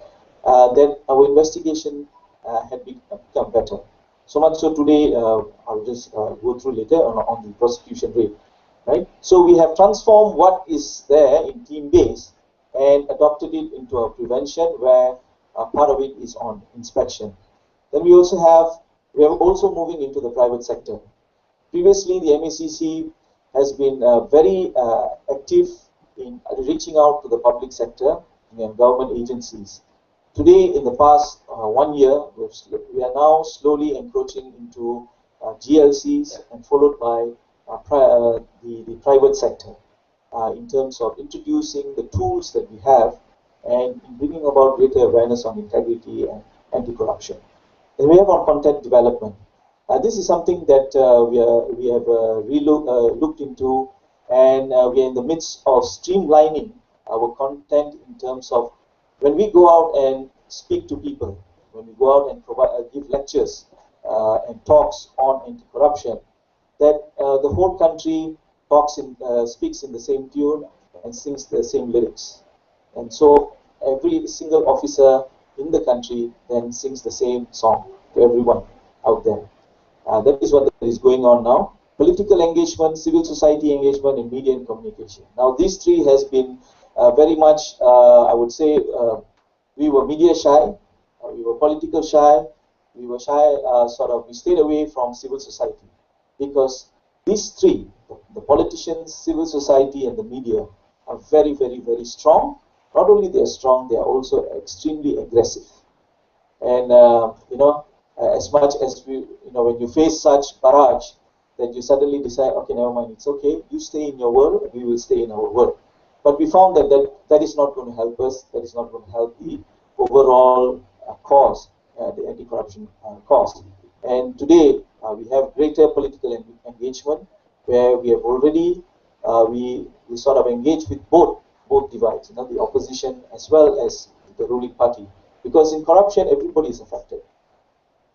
then our investigation had become better. So much so today, I'll just go through later on the prosecution rate. Right? So we have transformed what is there in team-based and adopted it into a prevention, where part of it is on inspection. Then we are also moving into the private sector. Previously, the MECC has been very active in reaching out to the public sector and government agencies. Today, in the past 1 year, we are now slowly encroaching into GLCs, and followed by the private sector in terms of introducing the tools that we have and bringing about greater awareness on integrity and anti-corruption. And we have on content development. This is something that we have looked into, and we are in the midst of streamlining our content in terms of when we go out and speak to people, when we go out and give lectures and talks on anti-corruption, that the whole country speaks in the same tune and sings the same lyrics. And so every single officer in the country then sings the same song to everyone out there. That is what is going on now. Political engagement, civil society engagement, and media and communication. Now these three has been very much, I would say, we were media shy, we were political shy, we were shy, we stayed away from civil society. Because these three, the politicians, civil society, and the media, are very, very, very strong. Not only they are strong, they are also extremely aggressive. And as much as when you face such barrage, that you suddenly decide, okay, never mind, it's okay. You stay in your world, we will stay in our world. But we found that is not going to help us. That is not going to help the overall cause, the anti-corruption cause. And today, we have greater political engagement, where we have already we sort of engaged with both divides, the opposition as well as the ruling party. Because in corruption, everybody is affected.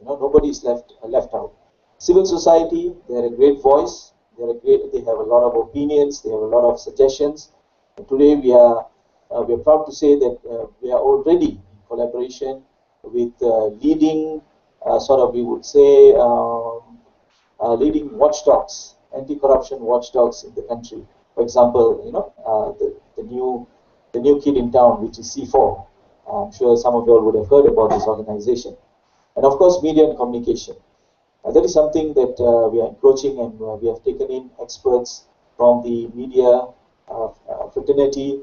Nobody is left out. Civil society, they are a great voice. They have a lot of opinions. They have a lot of suggestions. And today, we are proud to say that we are already in collaboration with leading, we would say, leading watchdogs, anti-corruption watchdogs in the country. For example, the new kid in town, which is C4. I'm sure some of you all would have heard about this organization. And of course, media and communication. That is something that we are encroaching, and we have taken in experts from the media fraternity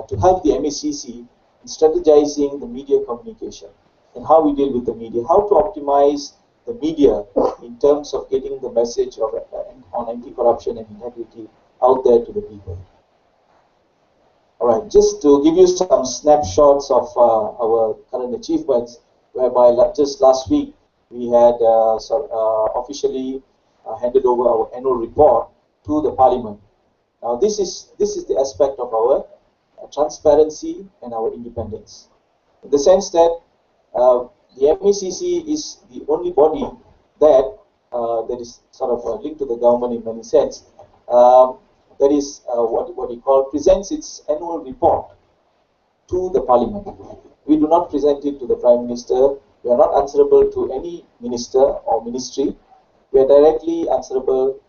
to help the MECC in strategizing the media communication and how we deal with the media, how to optimize the media in terms of getting the message on anti-corruption and integrity out there to the people. All right, just to give you some snapshots of our current achievements, whereby just last week we had officially handed over our annual report to the Parliament. Now, this is the aspect of our transparency and our independence, in the sense that the MECC is the only body that is sort of linked to the government in many sense. That is what we call presents its annual report to the Parliament. We do not present it to the Prime Minister. We are not answerable to any minister or ministry. we are directly answerable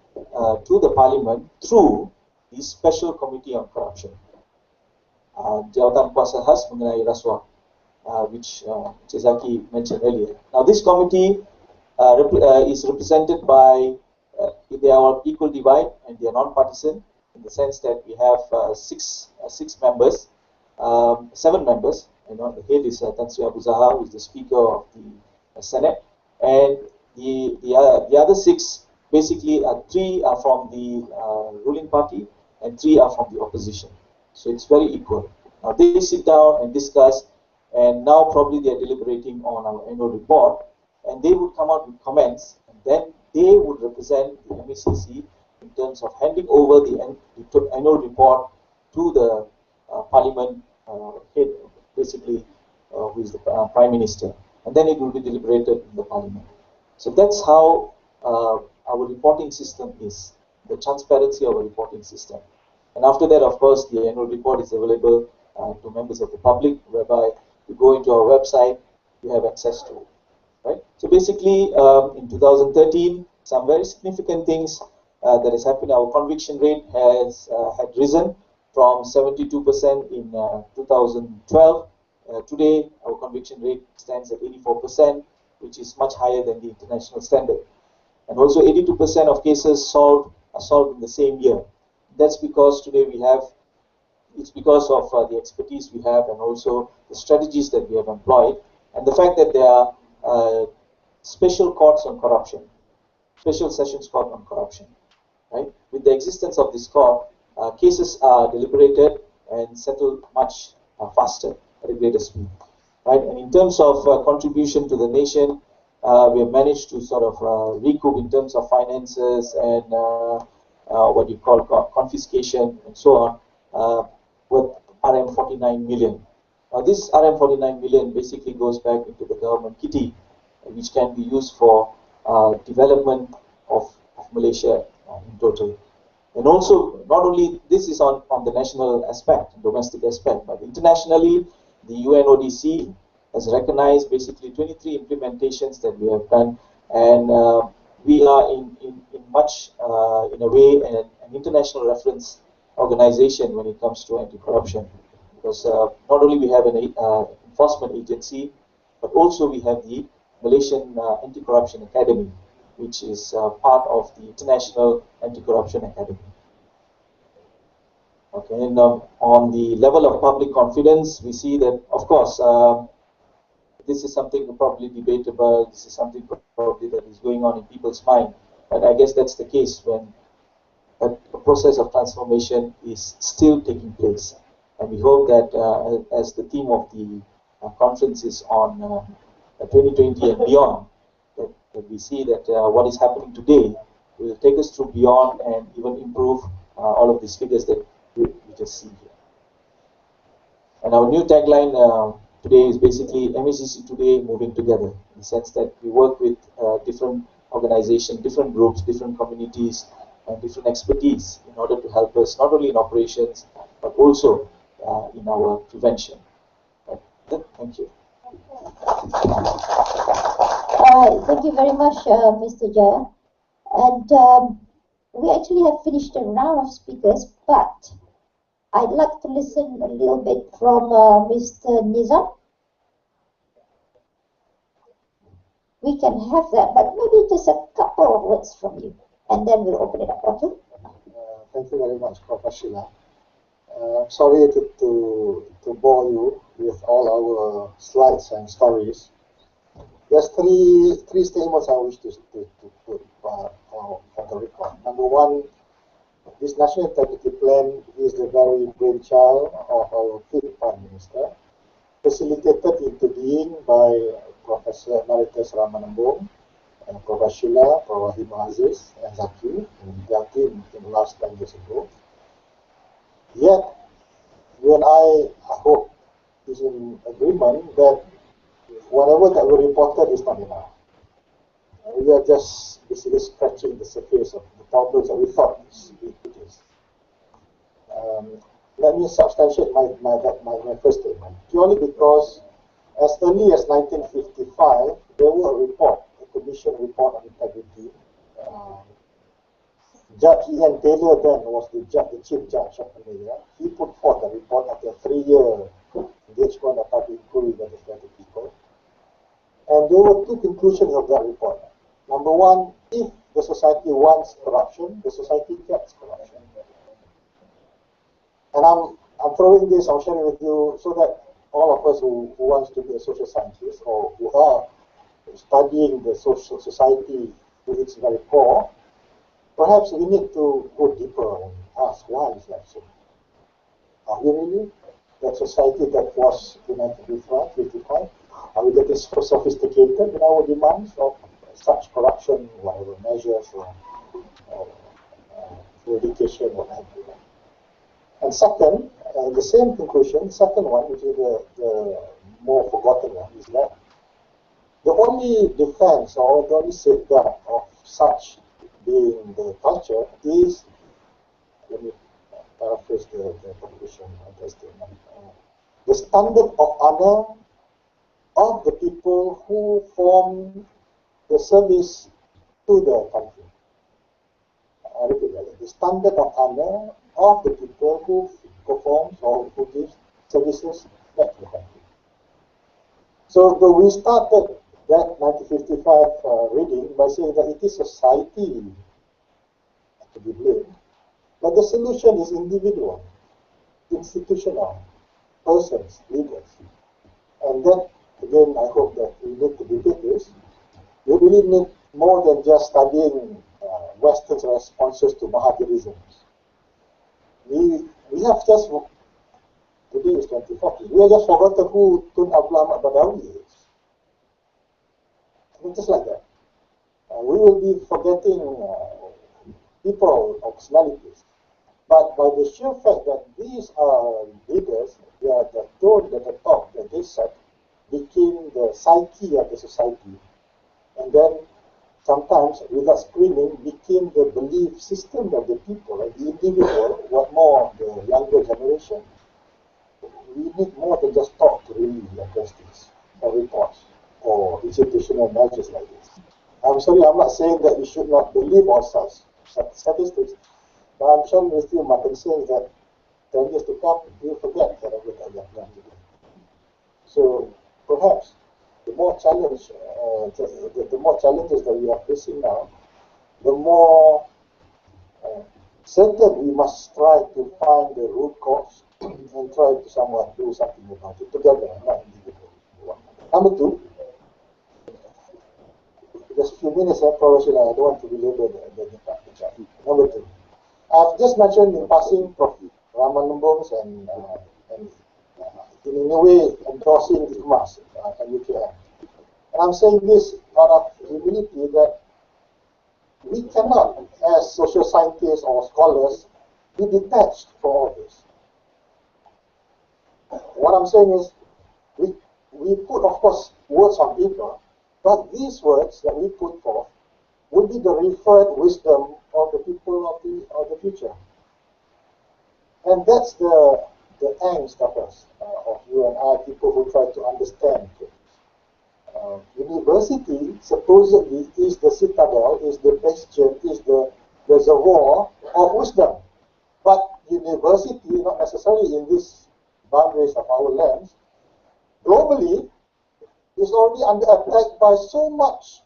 to the Parliament through the Special Committee on Corruption. Jawatan Kuasa Khas mengenai rasuah, which Cik Zaki mentioned earlier. Now, this committee is represented by, they are equal divide and they are non-partisan in the sense that we have six members, 7 members. The head is Tan Sri Abu Zahar, who is the Speaker of the Senate, and the other 6, basically 3 are from the ruling party and 3 are from the opposition. So it's very equal. Now they sit down and discuss, and now probably they are deliberating on our annual report, and they would come out with comments, and then they would represent the MACC in terms of handing over the annual report to the Parliament head, basically, who is the Prime Minister, and then it will be deliberated in the Parliament. So that's how our reporting system is, the transparency of our reporting system. And after that, of course, the annual report is available to members of the public, whereby you go into our website, you have access to it. Right? So basically, in 2013, some very significant things that has happened. Our conviction rate has had risen from 72% in 2012. Today, our conviction rate stands at 84%, which is much higher than the international standard. And also 82% of cases are solved in the same year. That's because today it's because of the expertise we have and also the strategies that we have employed, and the fact that there are special courts on corruption, special sessions court on corruption. Right? With the existence of this court, cases are deliberated and settled much faster at a greater speed. Right? And in terms of contribution to the nation, we have managed to sort of recoup in terms of finances and what you call confiscation and so on, with RM 49 million. Now this RM 49 million basically goes back into the government kitty, which can be used for development of Malaysia in total. And also, not only this is on the national aspect, domestic aspect, but internationally, the UNODC has recognized basically 23 implementations that we have done, and we are in a way an international reference organization when it comes to anti-corruption, because not only we have an enforcement agency, but also we have the Malaysian Anti-Corruption Academy, which is part of the International Anti-Corruption Academy. Okay, and on the level of public confidence, we see that, of course, this is something probably debatable, this is something probably that is going on in people's mind, but I guess that's the case when a process of transformation is still taking place. And we hope that as the theme of the conference is on 2020 and beyond, that we see that what is happening today will take us through beyond and even improve all of these figures that we just see here. And our new tagline today is basically MACC today moving together, in the sense that we work with different organizations, different groups, different communities, and different expertise in order to help us not only in operations but also in our prevention. Right. Thank you. Thank you very much, Mr. Jaya. And we actually have finished a round of speakers, but I'd like to listen a little bit from Mr. Nizam. We can have that, but maybe just a couple of words from you, and then we'll open it up, okay? Thank you very much, Prof. Sheila. Sorry to bore you with all our slides and stories. There's three statements I wish to put for the record. Number one, this National Integrity Plan is the very brainchild of our fifth Prime Minister, facilitated into being by Professor Emeritus Ramanambong, and Prof. Sheila, Prof. Hima Aziz, and Zaki, and their team in the last 10 years ago. Yet, you and I hope is in agreement that whatever that we reported is not enough. We are just basically scratching the surface of the problems that we thought it is. Let me substantiate my first statement. Purely because as early as 1955, there was a report, a commission report on integrity, Judge Ian Taylor then was the chief judge of Malaysia. He put forth a report after a 3-year engagement of public inquiry by the people. And there were two conclusions of that report. Number one, if the society wants corruption, the society gets corruption. And I'm throwing this, I'm sharing with you so that all of us who wants to be a social scientist or who are studying the social society to its very core, perhaps we need to go deeper and ask why is that so? Are we really that society that was implemented before 55? Are we getting so sophisticated in our demands of such corruption, whatever measures or education, what have you? And second, the same conclusion, second one, which is the more forgotten one, is that the only defense or the only safeguard of such being the culture is, let me paraphrase the conclusion of the statement, the standard of honor of the people who form the service to the country. I repeat that, the standard of honor of the people who performs or who gives services back to the country. So we started that 1955 reading by saying that it is society to be blamed, but the solution is individual, institutional, persons, leaders. And that, again, I hope that we need to debate this. We really need more than just studying Western responses to Mahavirism. We have just, today is 2040, we have just forgotten who Tun Abdul Ahmad Badawi is. I mean, just like that. We will be forgetting people or personalities. But by the sheer fact that these are leaders, the tone at the top that they set became the psyche of the society. And then sometimes, without screening, became the belief system of the people, like the individual, what more the younger generation. We need more than just talk to really address this, or reports, or institutional measures like this. I'm sorry, I'm not saying that we should not believe all such statistics, but I'm sharing with you my concerns that 10 years to come, we'll forget that everything we have done today. So perhaps the more challenge, the more challenges that we are facing now, the more certain we must try to find the root cause and try to somewhat do something about it together, not individually. Number two, just a few minutes, probably I don't want to belabor the chart. Number two, I've just mentioned in passing Prof. Rahman Lumbong's and in a way endorsing ICMAS and UKM. And I'm saying this out of humility that we cannot, as social scientists or scholars, be detached from all this. What I'm saying is, we put, of course, words on paper, but these words that we put forth will be the referred wisdom of the people of the future. And that's the angst of us, of you and I, people who try to understand things. University supposedly is the citadel, is the bastion, is the reservoir of wisdom. But university, not necessarily in these boundaries of our lands, globally is already under attack by so much,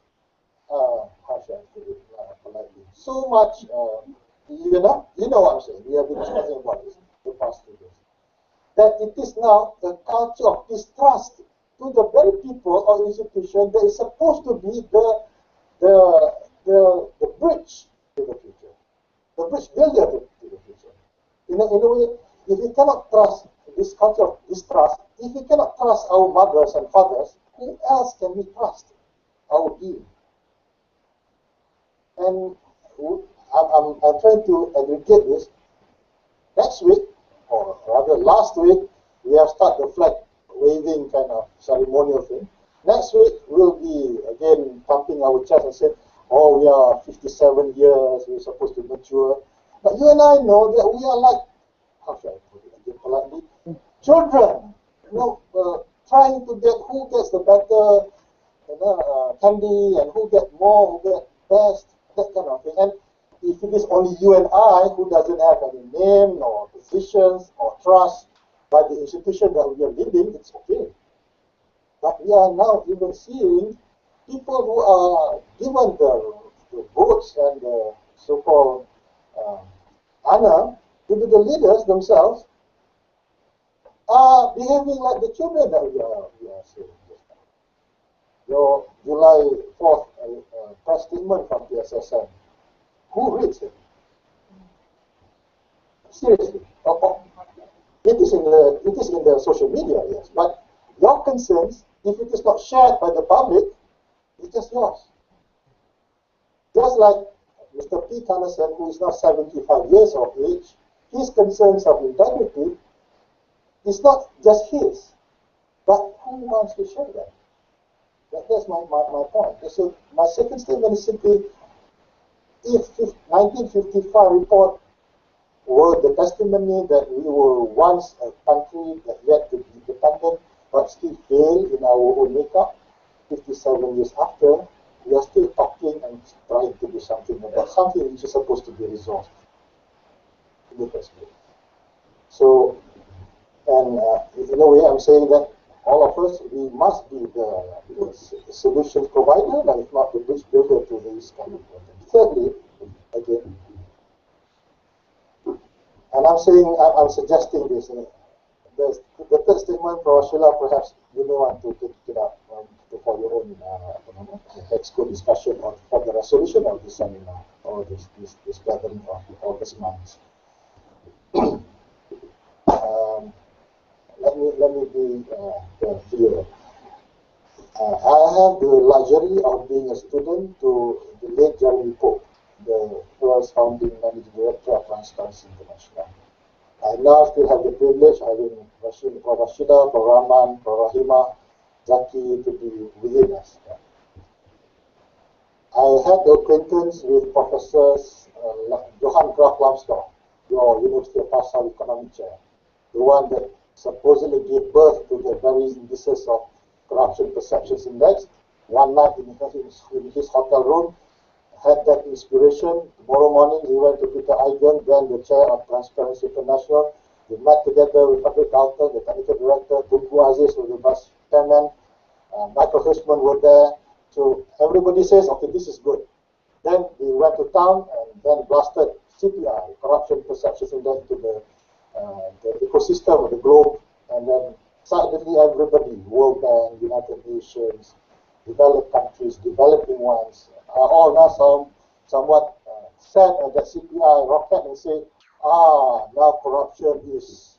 how should I put it politely, so much, you know what I'm saying, we have been discussing about this the past 2 days, that it is now a culture of distrust to the very people or institution that is supposed to be the bridge to the future, the bridge builder to the future. In a way, if we cannot trust this culture of distrust, if we cannot trust our mothers and fathers, who else can we trust? Our being. And I'm trying to aggregate this. Next week, or rather last week, we have started the flag waving kind of ceremonial thing. Next week, we'll be again pumping our chest and saying, oh, we are 57 years, we're supposed to mature. But you and I know that we are like, how should I put it again politely? Children, trying to get who gets the better candy and who gets more, who gets best. that kind of thing. And if it is only you and I who doesn't have any name or positions or trust by the institution that we are leading, it's okay. But we are now even seeing people who are given the votes and the so-called honor to be the leaders themselves are behaving like the children that we are seeing. Your July 4th press statement from PSSM, who reads it? Seriously. It is in the social media, yes, but your concerns, if it is not shared by the public, it's just yours. Just like Mr. P. Connison, who is now 75 years of age, his concerns of integrity is not just his, but who wants to share that? That's my point. So my second statement is simply, if 1955 report were the testimony that we were once a country that yet to be independent, but still failed in our own makeup, 57 years after, we are still talking and trying to do something about something which is supposed to be resolved in the first place. So, and in a way, I'm saying that all of us, we must be the solution provider, and if not the bridge builder to this kind of problem. Thirdly, again, and I'm suggesting this. The third statement, Professor Sheila, perhaps you may want to take it up for your own exco discussion or for the resolution of this seminar or this gathering of August months. Let me be clear. I have the luxury of being a student to the late Jeremy Pope, the first founding managing director of Transparency International. I now still have the privilege having Prof. Rashida, Prof. Rahman, Prof. Rahima, Zaki to be within us. I had the acquaintance with Professors Johann Graf Lambsdorff, your University of Passau economic chair, the one that supposedly gave birth to the very indices of corruption perceptions index. One night in his hotel room, had that inspiration. Tomorrow morning, he went to Peter Eigen, then the chair of Transparency International. They met together with Patrick Dalton, the technical director, Tunku Aziz, was the vice chairman, Michael Hirschman were there. So everybody says, okay, this is good. Then they went to town and then blasted CPI, Corruption Perceptions Index, to the ecosystem of the globe, and then suddenly everybody, World Bank, United Nations, developed countries, developing ones, are all now somewhat set at that CPI rocket and say, now corruption is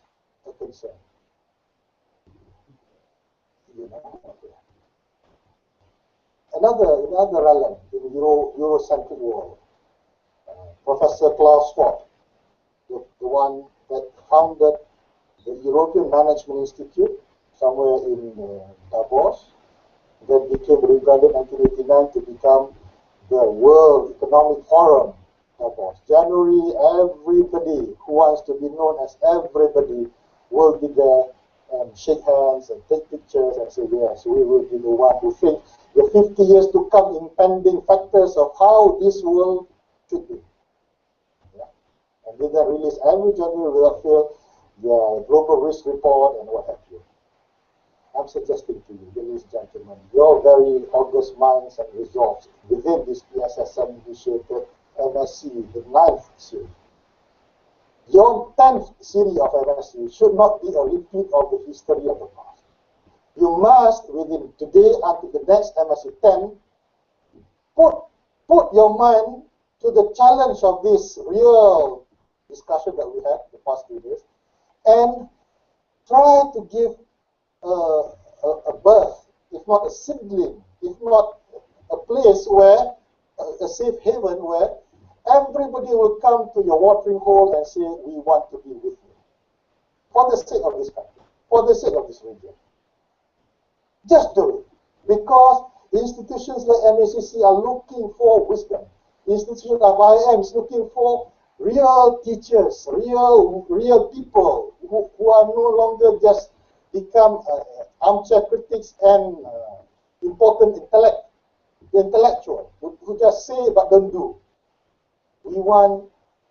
a concern. Another realm in Eurocentric world, Professor Klaus Schwab, the one that founded the European Management Institute somewhere in Davos, that became rebranded in 1989 to become the World Economic Forum Davos. January, everybody who wants to be known as everybody will be there and shake hands and take pictures and say, yes, we will be the one who think the 50 years to come impending factors of how this world should be. Yeah. And they then release every January without fail the global risk report and what have you. I'm suggesting to you, ladies and gentlemen, your very august minds and resolves within this PSSM initiated MSC, the 9th series. Your 10th series of MSC should not be a repeat of the history of the past. You must, within today until the next MSC 10, put your mind to the challenge of this real discussion that we had the past few days, and try to give a birth, if not a seedling, if not a place where, a safe haven where everybody will come to your watering hole and say, we want to be with you. For the sake of this country, for the sake of this region. Just do it. Because institutions like MACC are looking for wisdom. Institutions like IIM is looking for real teachers, real people who are no longer just become armchair critics and important intellectual who just say but don't do. We want,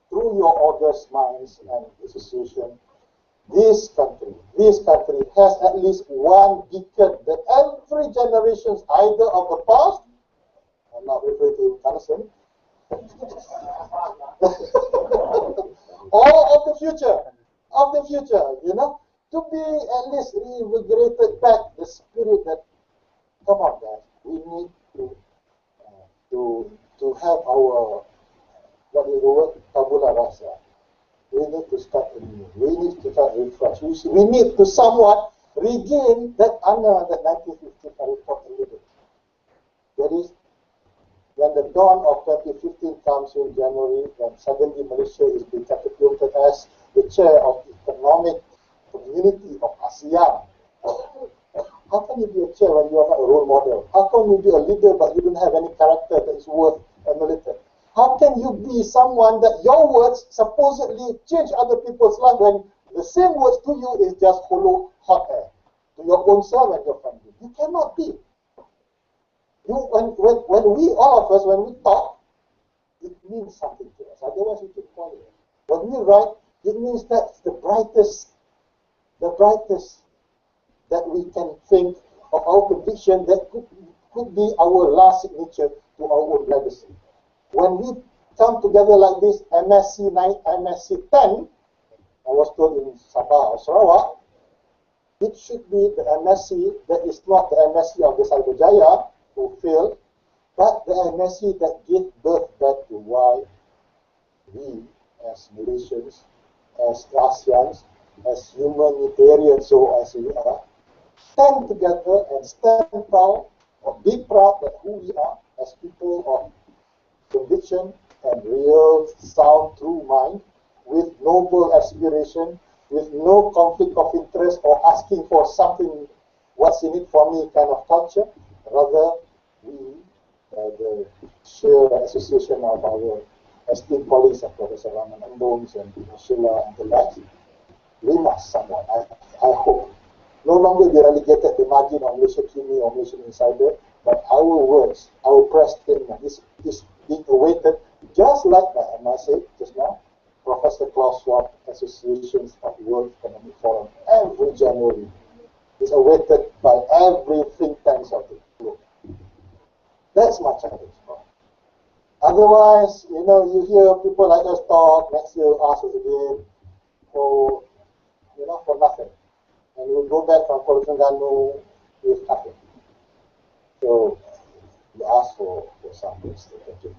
through your august minds and association, this country has at least one beacon that every generation, either of the past, I'm not referring to Carson, or of the future, you know, to be at least reinvigorated back the spirit that, come on guys, we need to have our, what is the word, tabula rasa. We need to start anew. We need to start refresh. We need to somewhat regain that honor that 1915 report alluded. That is, when the dawn of 2015 comes in January, when suddenly Malaysia is being catapulted as the chair of the economic community of ASEAN. How can you be a chair when you are not a role model? How can you be a leader but you don't have any character that is worth emulating? How can you be someone that your words supposedly change other people's life when the same words to you is just hollow hot air to your own self and your family? You cannot be. When we, all of us, when we talk, it means something to us. Otherwise, we keep quiet. When we write, it means that's the brightest that we can think of our conviction that could be our last signature to our own legacy. When we come together like this, MSC 10, I was told in Sabah or Sarawak, it should be the MSC that is not the MSC of the Cyberjaya who failed, but the MSC that gave birth back to why we as Malaysians, as ASEANs, as humanitarians, so as we are, stand together and stand proud or be proud that who we are as people of conviction and real sound true mind with noble aspiration, with no conflict of interest or asking for something, what's in it for me kind of culture. Rather, we, the sheer association of our esteemed colleagues of Professor Raman Amboms and Sheila and the like, we must somewhat, I hope, no longer be relegated to margin of Malaysia Kimi or Malaysian Insider, but our words, our press statement is being awaited, just like I said just now, Professor Klaus Schwab Associations of World Economic Forum every January is awaited by every think tanks of the globe. That's my challenge. Otherwise, you know, you hear people like us talk, next year ask us again for, you know, for nothing. And we'll go back from Kuala Terengganu with nothing. So, you ask for some words. Thank you.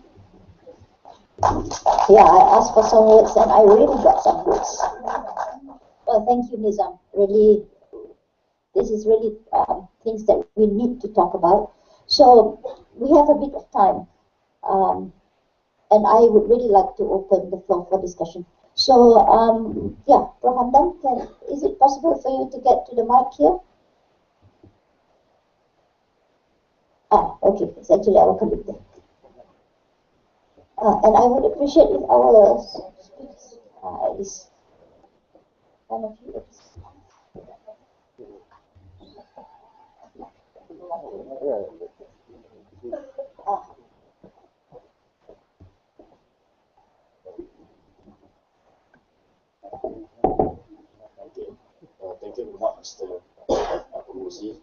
Yeah, I asked for some words and I really got some words. Well, thank you, Nizam. Really, this is really things that we need to talk about. So, we have a bit of time. And I would really like to open the floor for discussion. So, yeah, Prof. Hamdan, is it possible for you to get to the mic here? Okay, it's actually our colleague there. And I would appreciate if our speakers, at least one of you. Thank you very much, Mr. Pengurusi.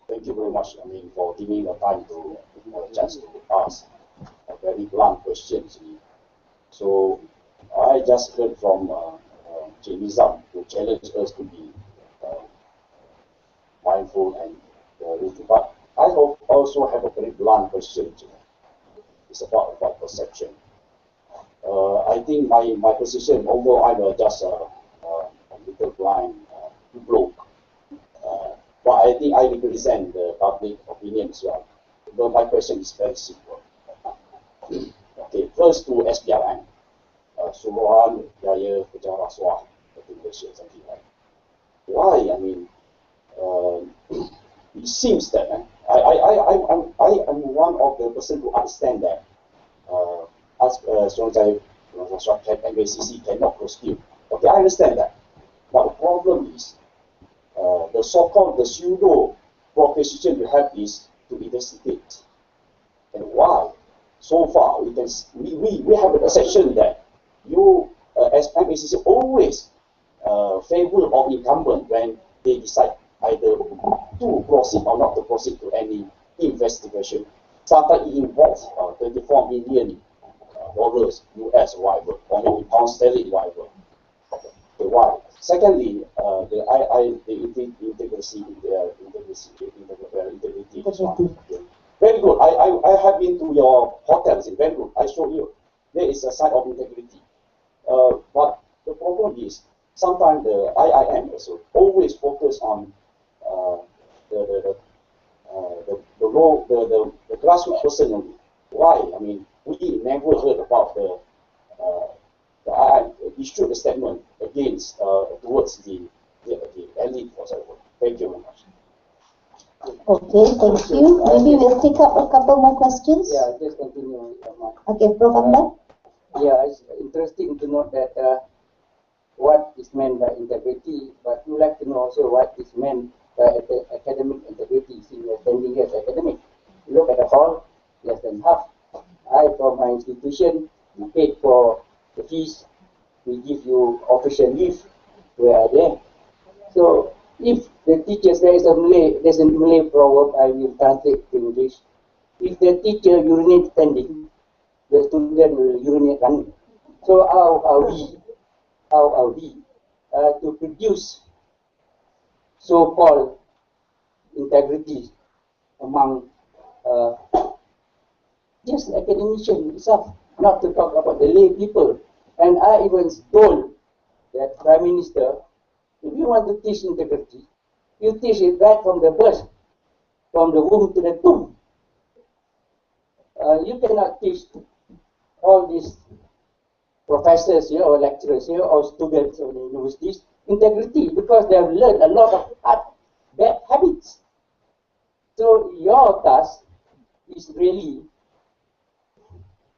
Thank you very much, for giving the time to chance to ask a very blunt question. So, I just heard from Cik Nizam, who challenged us to be mindful and but I also have a very blunt question. It's about perception. I think my position, although I'm just a little blind bloke, but I think I represent the public opinion as well. But my question is very simple. Okay, first to SPRM, Suruhan Raya Kerja Rasuah, Malaysia, something like. Why? It seems that I am one of the person who understand that as MACC cannot prosecute. Okay, I understand that. But the problem is the so-called the pseudo proposition you have is to investigate. And why? so far, we have a perception that you, as MACC, always favor of incumbent when they decide either to proceed or not to proceed to any investigation. Sometimes it involves $34 million US, whatever, or maybe pound sterling, whatever. Okay, why? Secondly, the integrity. Very good. I have been to your hotels in very good. I show you. There is a side of integrity. But the problem is, sometimes the IIM also always focus on the grassroots personally. Why? I mean, we never heard about the IIM issued a statement against towards the elite or whatever. Thank you very much. Okay, thank you. Maybe we'll take up a couple more questions. Yeah, just continue. Okay, Prof. Amdan. Yeah, it's interesting to note that what is meant by integrity, but you like to know also what is meant by academic integrity. See, we are standing here as academic. You look at the hall, less than half. I, from my institution, we paid for the fees. We give you official leave. We are there. So, if the teachers, there's a Malay proverb, I will translate to English. If the teacher urinates standing, the student will urinate running. So how are we to produce so-called integrity among just academicians itself, not to talk about the lay people. And I even told that Prime Minister, if you want to teach integrity, you teach it right from the birth, from the womb to the tomb. You cannot teach all these professors here or lecturers here or students of the universities integrity because they have learned a lot of bad habits. So your task is really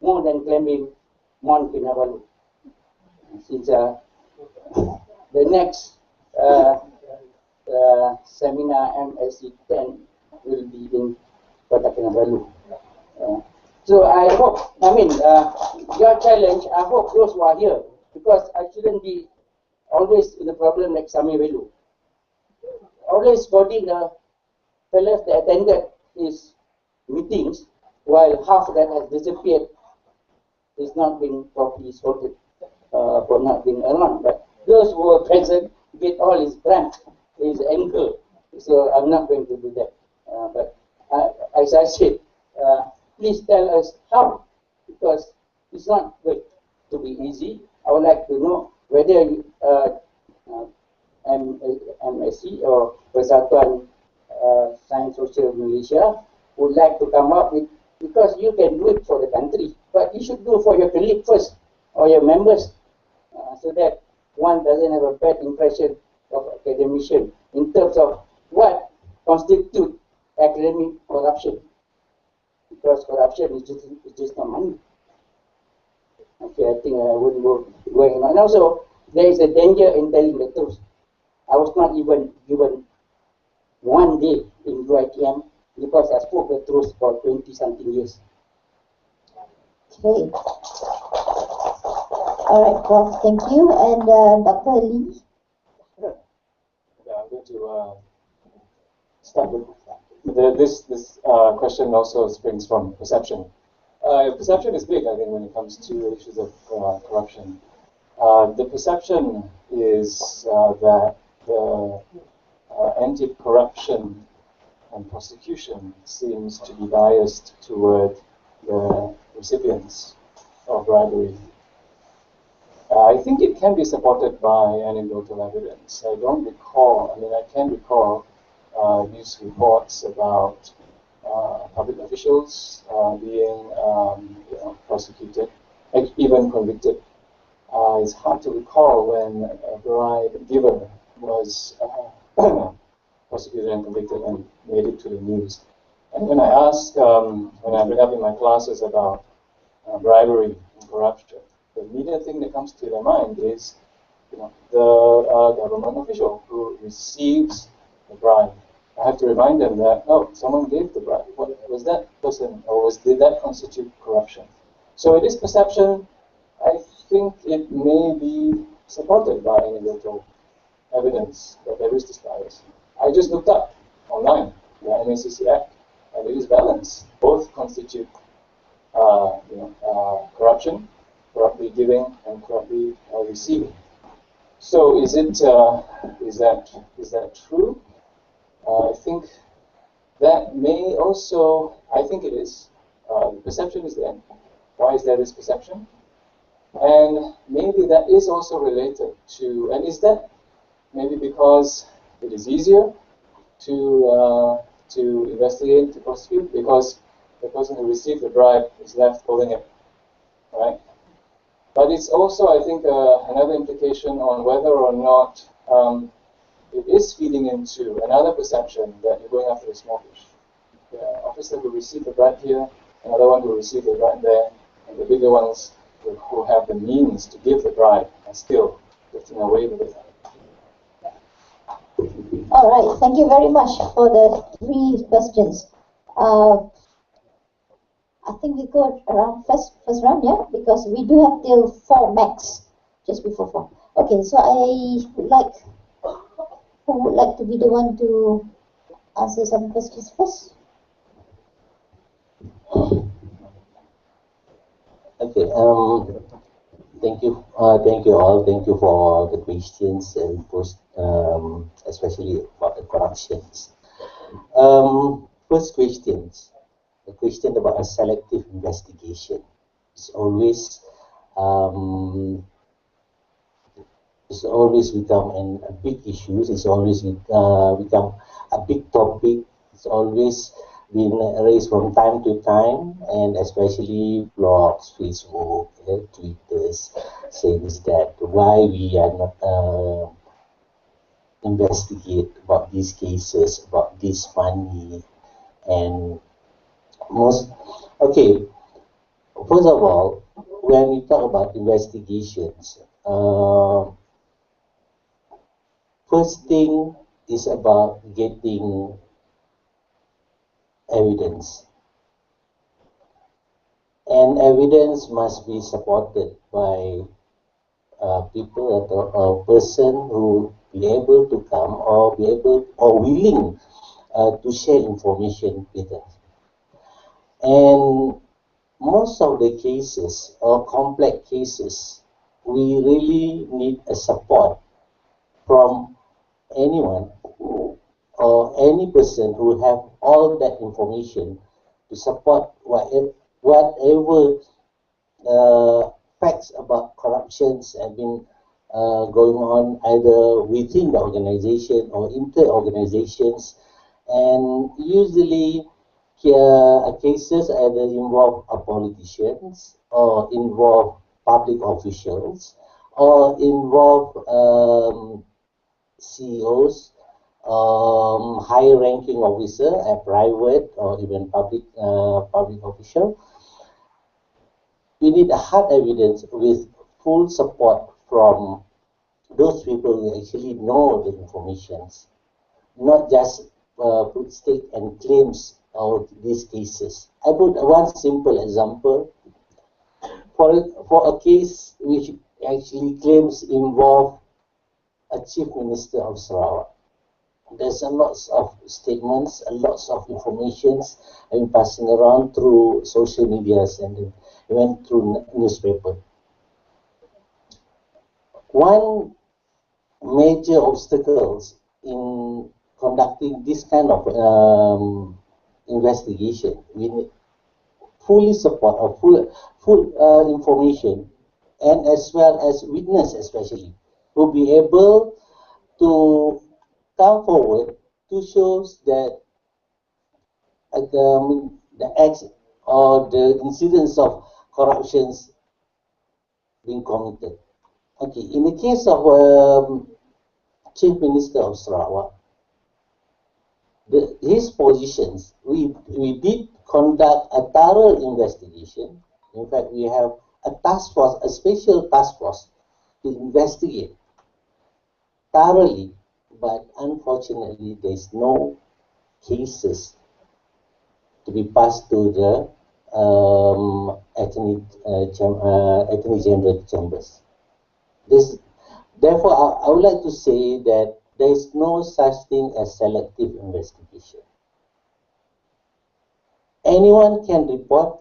more than claiming Mount Kinabalu. Since the next seminar MSc 10 will be in Kota Kinabalu. So I hope, your challenge, I hope those who are here, because I shouldn't be always in the problem like Sami Velu. Always quoting the fellows that attended his meetings, while half that has disappeared, is not being properly sorted for not being around. But those who were present get all his grant, his anger. So I'm not going to do that. But as I said, please tell us how, because it's not going to be easy. I would like to know whether MSc or Persatuan Science Social Malaysia would like to come up with, because you can do it for the country, but you should do for your colleague first or your members, so that one doesn't have a bad impression of academician in terms of what constitutes academic corruption. Because corruption is just not money. Okay, I think I wouldn't go going on. And also, there is a danger in telling the truth. I was not even given one day in IIM because I spoke the truth for 20-something years. Okay. All right, Prof. Thank you. And Dr. Lee. Yeah, I'm going to start with this question also springs from perception. Perception is big, I think, when it comes to issues of corruption. The perception is that the anti-corruption and prosecution seems to be biased toward the recipients of bribery. I think it can be supported by anecdotal evidence. I can recall news reports about public officials being prosecuted, even convicted. It's hard to recall when a bribe giver was prosecuted and convicted and made it to the news. And when I ask, when I bring up in my classes about bribery and corruption, the immediate thing that comes to their mind is, the government official who receives the bribe. I have to remind them that, oh, someone gave the bribe. What was that person, or did that constitute corruption? So it is perception. I think it may be supported by anecdotal evidence that there is this bias. I just looked up online the MACC Act, and it is balanced. Both constitute corruption, corruptly giving and corruptly receiving. So is that true? I think that may also, I think it is. The perception is there. Why is there this perception? And maybe that is also related to, and is that maybe because it is easier to investigate, to prosecute, because the person who received the bribe is left holding it, right? But it's also, I think, another implication on whether or not it is feeding into another perception that you're going after a small fish. The officer who received the bribe here, another one who received the bribe there, and the bigger ones who have the means to give the bribe and still getting away with it. All right, thank you very much for the 3 questions. I think we go around first round, yeah, because we do have till 4 max, just before 4. Okay, so who would like to be the one to answer some questions first? Okay. Thank you all. Thank you for the questions and especially about the corruptions. First questions. The question about a selective investigation. It's always become a big issue. It's always become a big topic. It's always been raised from time to time, and especially blogs, Facebook, Twitters, says that why we are not investigate about these cases, about this money, and okay. First of all, when we talk about investigations, first thing is about getting evidence. And evidence must be supported by people or a person who be able to come or be able or willing to share information with us. And most of the cases or complex cases, we really need a support from anyone or any person who have all that information to support whatever facts about corruptions have been going on either within the organization or inter-organizations, and usually cases either involve politicians or involve public officials or involve CEOs, high-ranking officer, a private or even public official. We need a hard evidence with full support from those people who actually know the information, not just put stake and claims of these cases. I put one simple example. For a case which actually claims involve a chief minister of Sarawak, there's a lots of statements, a lots of informations and passing around through social medias and even through newspaper. One major obstacles in conducting this kind of investigation, we need fully support or full information, and as well as witness especially, will be able to come forward to show that the acts or the incidents of corruptions being committed. Okay, in the case of Chief Minister of Sarawak, his positions, we did conduct a thorough investigation. In fact, we have a task force, a special task force to investigate thoroughly, but unfortunately, there is no cases to be passed to the Attorney General chambers. Therefore, I would like to say that there is no such thing as selective investigation. Anyone can report,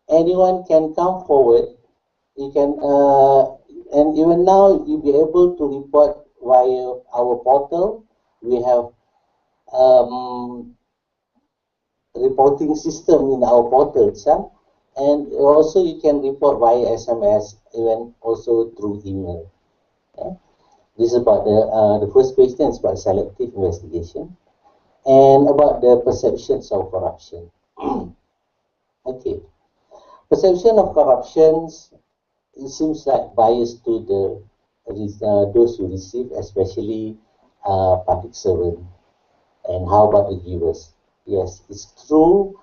anyone can come forward. You can, and even now you'll be able to report via our portal. We have reporting system in our portal itself, and also you can report via SMS, even also through email. Okay? This is about the first question is about selective investigation and about the perceptions of corruption. Okay, perception of corruptions, it seems like bias to the those who receive, especially public servant. And how about the givers? Yes, it's true.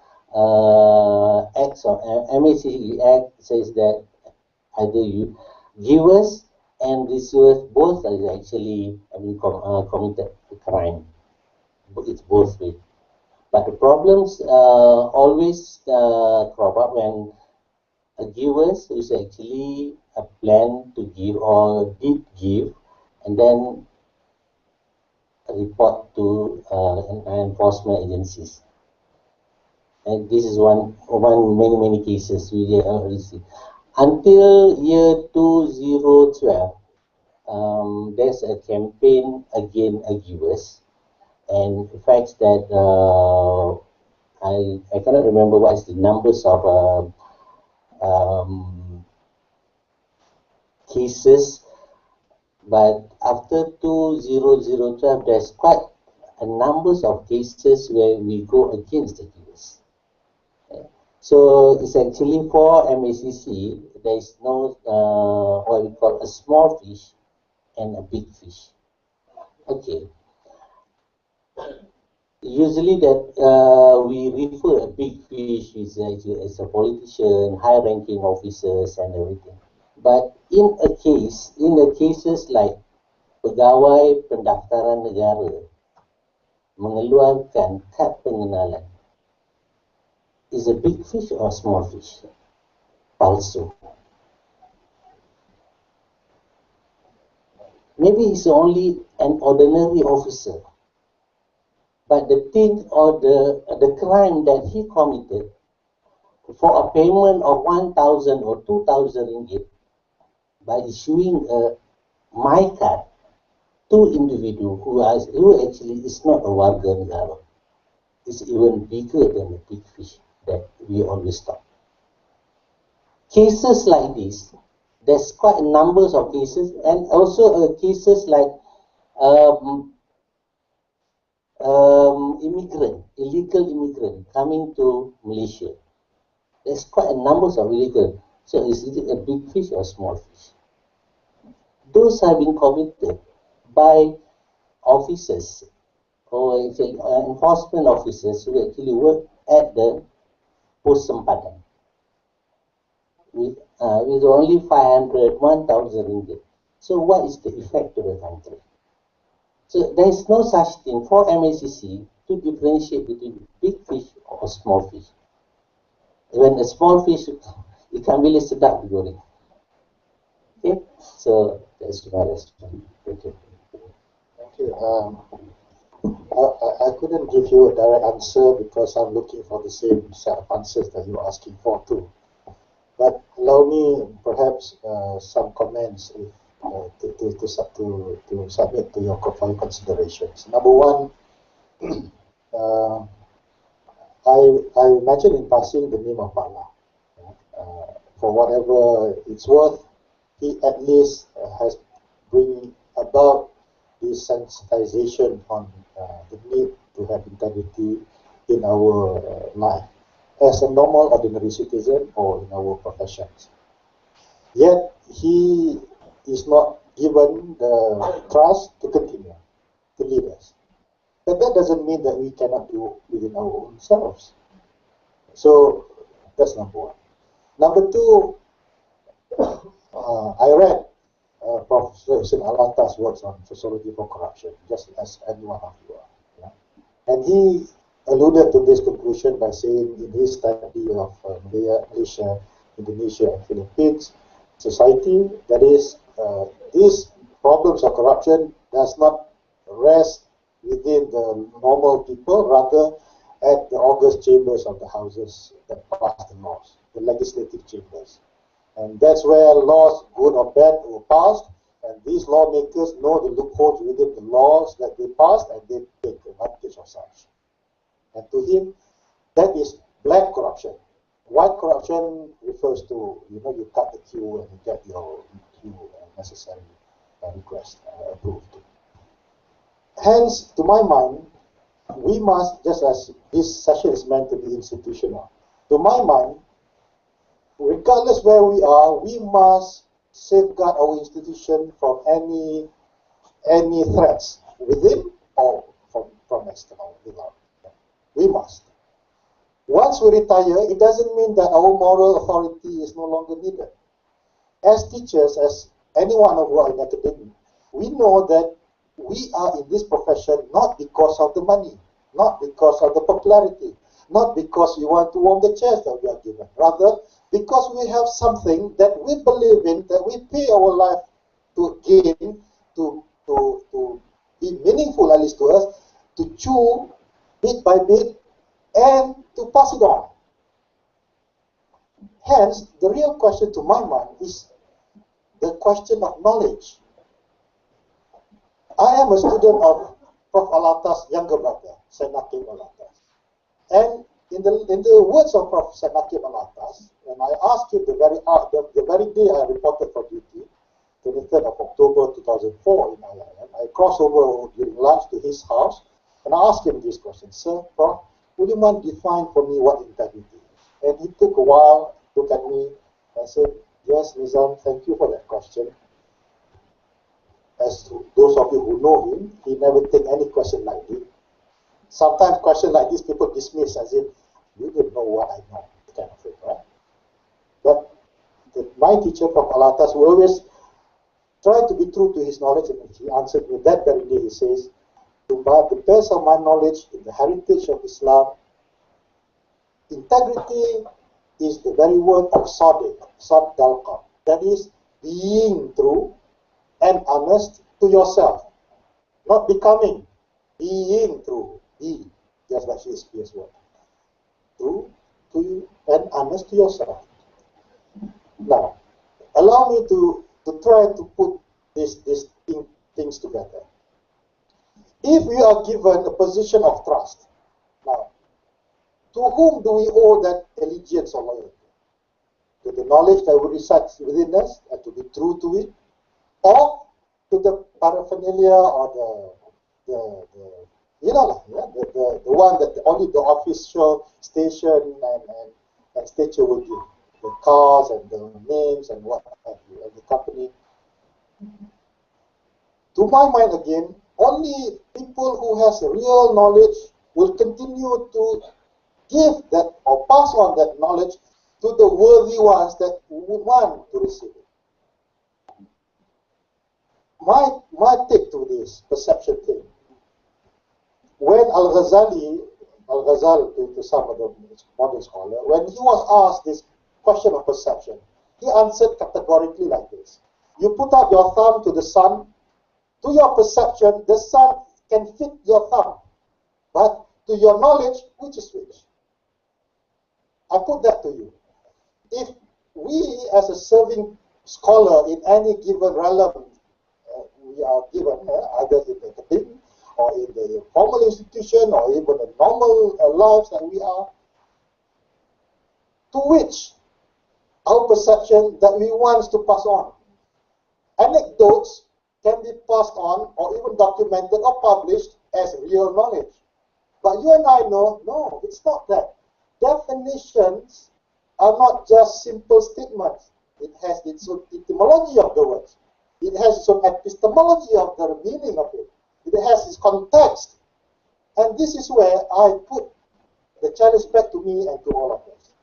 Acts of MACC Act says that either you givers and receivers both are actually committed a crime. It's both ways. But the problems always crop up when givers is actually a plan to give or did give, and then report to enforcement agencies. And this is one many cases we already see. Until year 2012, there's a campaign against givers, and the fact that I cannot remember what is the numbers of cases, but after 2012, there's quite a numbers of cases where we go against the givers. Okay. So it's actually for MACC, there is no what we call a small fish and a big fish. Okay. Usually that we refer a big fish is a politician, high-ranking officers and everything. But in the cases like pegawai pendaftaran negara mengeluarkan kad pengenalan, is a big fish or small fish? Palsu. Maybe he's only an ordinary officer, but the thing or the crime that he committed for a payment of 1,000 or 2,000 ringgit by issuing a my card to individual who actually is not a warga negara, is even bigger than the big fish that we always talk. Cases like this, there's quite a numbers of cases, and also cases like illegal immigrant coming to Malaysia. There's quite a numbers of illegal. So is it a big fish or small fish? Those have been committed by officers or enforcement officers who actually work at the post sempadan with only 500, 1,000 ringgit. So what is the effect to the country? So there is no such thing for MACC to differentiate between big fish or small fish. Even a small fish, ikan bilis sedap digoreng. Okay, so that's my response. Thank you. Thank you. I couldn't give you a direct answer because I'm looking for the same set of answers that you're asking for too. But allow me perhaps some comments to submit to your considerations. Number one, I imagine in passing the name of Allah. For whatever it's worth, he at least has bring about this sensitization on the need to have integrity in our life as a normal ordinary citizen or in our professions. Yet he is not given the trust to continue to lead us. But that doesn't mean that we cannot do within our own selves. So that's number one. Number two, I read Professor Alanta's works on sociology for corruption, just as any one of you are. Yeah? And he alluded to this conclusion by saying in his study of Malaysia, Indonesia, and Philippines society, that is, these problems of corruption does not rest within the normal people, rather at the august chambers of the houses that pass the laws, the legislative chambers. And that's where laws, good or bad, were passed, and these lawmakers know the loopholes within the laws that they passed, and they take advantage of such. And to him, that is black corruption. White corruption refers to, you cut the queue and you get your queue necessary request approved. Hence, to my mind, we must, just as this session is meant to be institutional, to my mind, regardless where we are, we must safeguard our institution from any threats within or from external. We must. Once we retire, it doesn't mean that our moral authority is no longer needed. As teachers, as anyone who are in academia, we know that we are in this profession not because of the money, not because of the popularity, not because we want to warm the chairs that we are given. Rather, because we have something that we believe in, that we pay our life to gain, to be meaningful, at least to us, to chew bit by bit, and to pass it on. Hence, the real question to my mind is the question of knowledge. I am a student of Prof. Alata's younger brother, Syed Nakib Alatas. And in the words of Prof. Syed Nakib Alatas, when I asked him the very day I reported for duty, 23rd of October 2004 in IIM, I crossed over during lunch to his house, and I asked him this question: Sir, Prof, would you mind define for me what integrity is? And he took a while, looked at me, and said, yes, Nizam, thank you for that question. As to those of you who know him, he never take any question lightly. Sometimes questions like this people dismiss as if, you don't know what I know, kind of thing, right? But my teacher from Alatas will always try to be true to his knowledge, and he answered me that very day. He says, to the best of my knowledge, in the heritage of Islam, integrity is the very word of sadiq, sadaqah. That is, being true and honest to yourself. Not becoming, being true. Be, just like Shakespeare's word. True to you and honest to yourself. Now, allow me to try to put these things together. If we are given a position of trust, now, to whom do we owe that allegiance or loyalty? To the knowledge that resides within us and to be true to it, or to the paraphernalia or the one that only the official station and stature will give, the cars and the names and what have you, and the company. To my mind again, only people who has real knowledge will continue to give that or pass on that knowledge to the worthy ones that would want to receive it. My take to this perception thing, when Al-Ghazal, to some of the modern scholars, when he was asked this question of perception, he answered categorically like this: you put up your thumb to the sun, to your perception, the sun can fit your thumb, but to your knowledge, which is which? I put that to you. If we, as a serving scholar in any given realm, we are given either in the academic or in the formal institution or even the normal lives that we are, to which our perception that we want to pass on. Anecdotes can be passed on or even documented or published as real knowledge. But you and I know, no, it's not that. Definitions are not just simple statements. It has its own etymology of the words. It has its own epistemology of the meaning of it. It has its context. And this is where I put the challenge back to me and to all of us.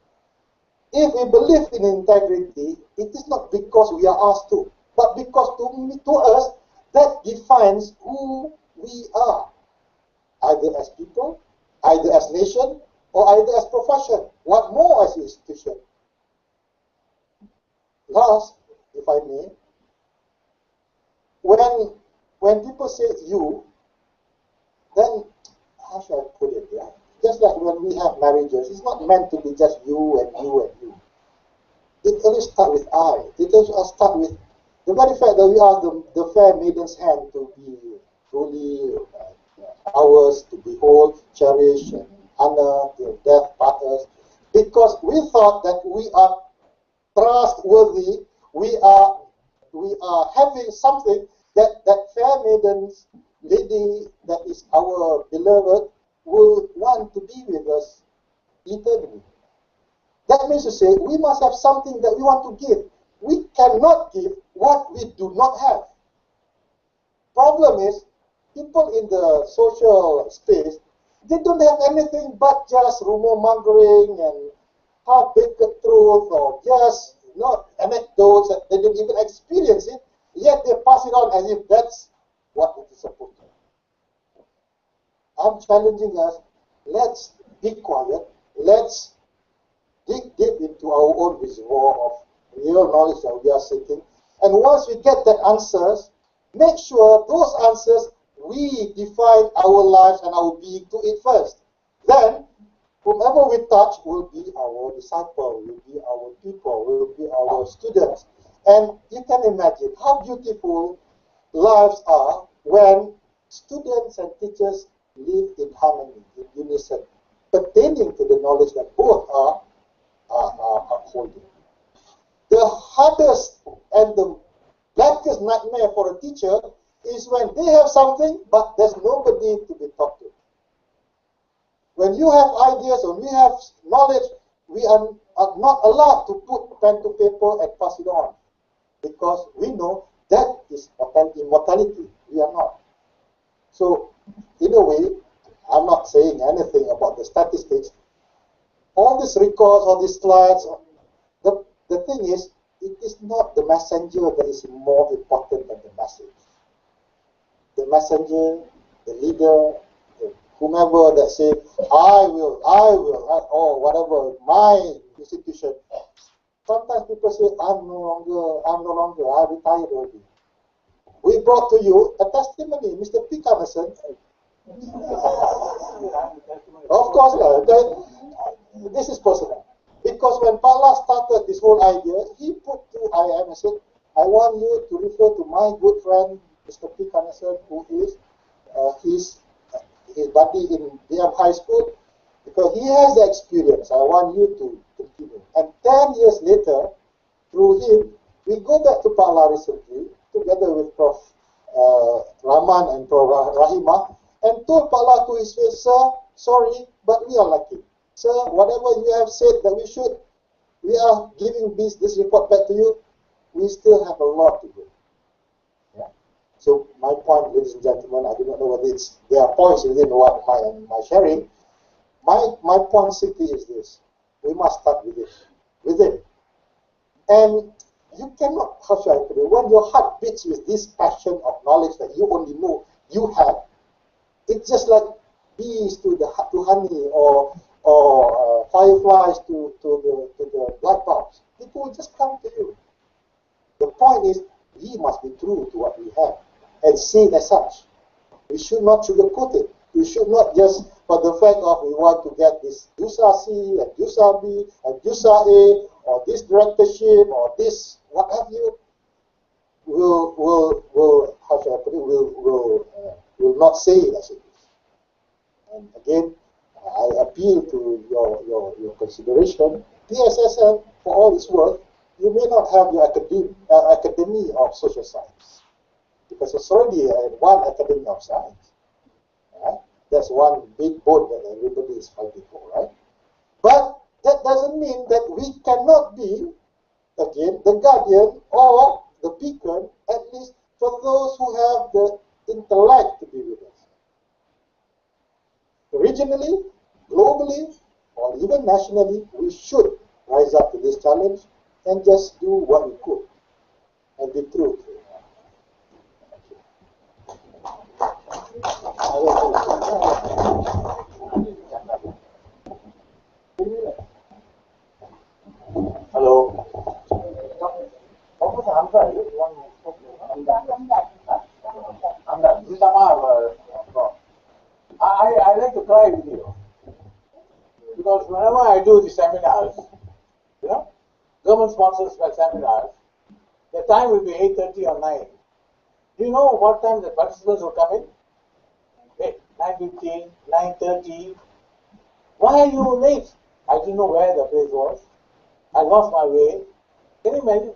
If we believe in integrity, it is not because we are asked to, but because to us, that defines who we are. either as people, either as nation, or either as profession. What more as institution? Last, if I may, when people say you, then how should I put it? Yeah? Just like when we have marriages, it's not meant to be just you and you and you. It always starts with I. It always starts with the very fact that we are the fair maiden's hand to be truly ours, to behold, cherish, and honor till death part us. Because we thought that we are trustworthy, we are having something that fair maiden's lady that is our beloved will want to be with us eternally. That means to say we must have something that we want to give. We cannot give what we do not have. Problem is, people in the social space, they don't have anything but just rumor mongering and half-baked truth, or just anecdotes that they didn't even experience it, yet they pass it on as if that's what it is supposed to be. I'm challenging us, let's be quiet, let's dig deep into our own reservoir of real knowledge that we are seeking, and once we get the answers, make sure those answers, we define our lives and our being to it first. Then, whomever we touch will be our disciple, will be our people, will be our students. And you can imagine how beautiful lives are when students and teachers live in harmony, in unison, pertaining to the knowledge that both are upholding. The hardest and the blackest nightmare for a teacher is when they have something but there's nobody to be talked to. When you have ideas or we have knowledge, we are not allowed to put pen to paper and pass it on, because we know that is immortality. We are not. So, in a way, I'm not saying anything about the statistics. All these records, all these slides, the thing is, it is not the messenger that is more important than the message. The messenger, the leader, whomever that say, I will, or whatever, my institution. Sometimes people say, I'm no longer, I retired already. We brought to you a testimony, Mr. P. Carneson. Of course, this is personal. Because when Pala started this whole idea, he put to IIM and said, I want you to refer to my good friend, Mr. P. Carneson, who is his buddy in DM High School, because he has the experience. I want you to continue. And 10 years later, through him, we go back to Pala recently, together with Prof. Rahman and Prof. Rahima, and told Pala to his face, sir, sorry, but we are lucky. Sir, whatever you have said that we are giving this report back to you, we still have a lot to do. Yeah. So my point, ladies and gentlemen, I do not know whether there are points within what my sharing. My point simply is this: we must start with it. And you cannot, how should I put it, when your heart beats with this passion of knowledge that you only know you have, it's just like bees to honey, or fireflies to the black bulbs. People will just come to you. The point is, we must be true to what we have and see it as such. We should not sugarcoat it. We should not just, for the fact of we want to get this JUSA C and JUSA B and JUSA A, or this directorship or this what have you, will how should I put it, will not say it as it is. And again, I appeal to your consideration. PSSM, for all its worth, you may not have your Academy of Social Science, because it's already one Academy of Science. Right? That's one big boat that everybody is fighting for, right? But that doesn't mean that we cannot be, again, the guardian or the beacon, at least for those who have the intellect to be with us. Regionally, globally, or even nationally, we should rise up to this challenge and just do what we could and be true to it. cry with you. Because whenever I do the seminars, government sponsors seminars, the time will be 8:30 or 9. Do you know what time the participants will come in? 9:15, 9:30. Why are you late? I didn't know where the place was. I lost my way. Can you imagine?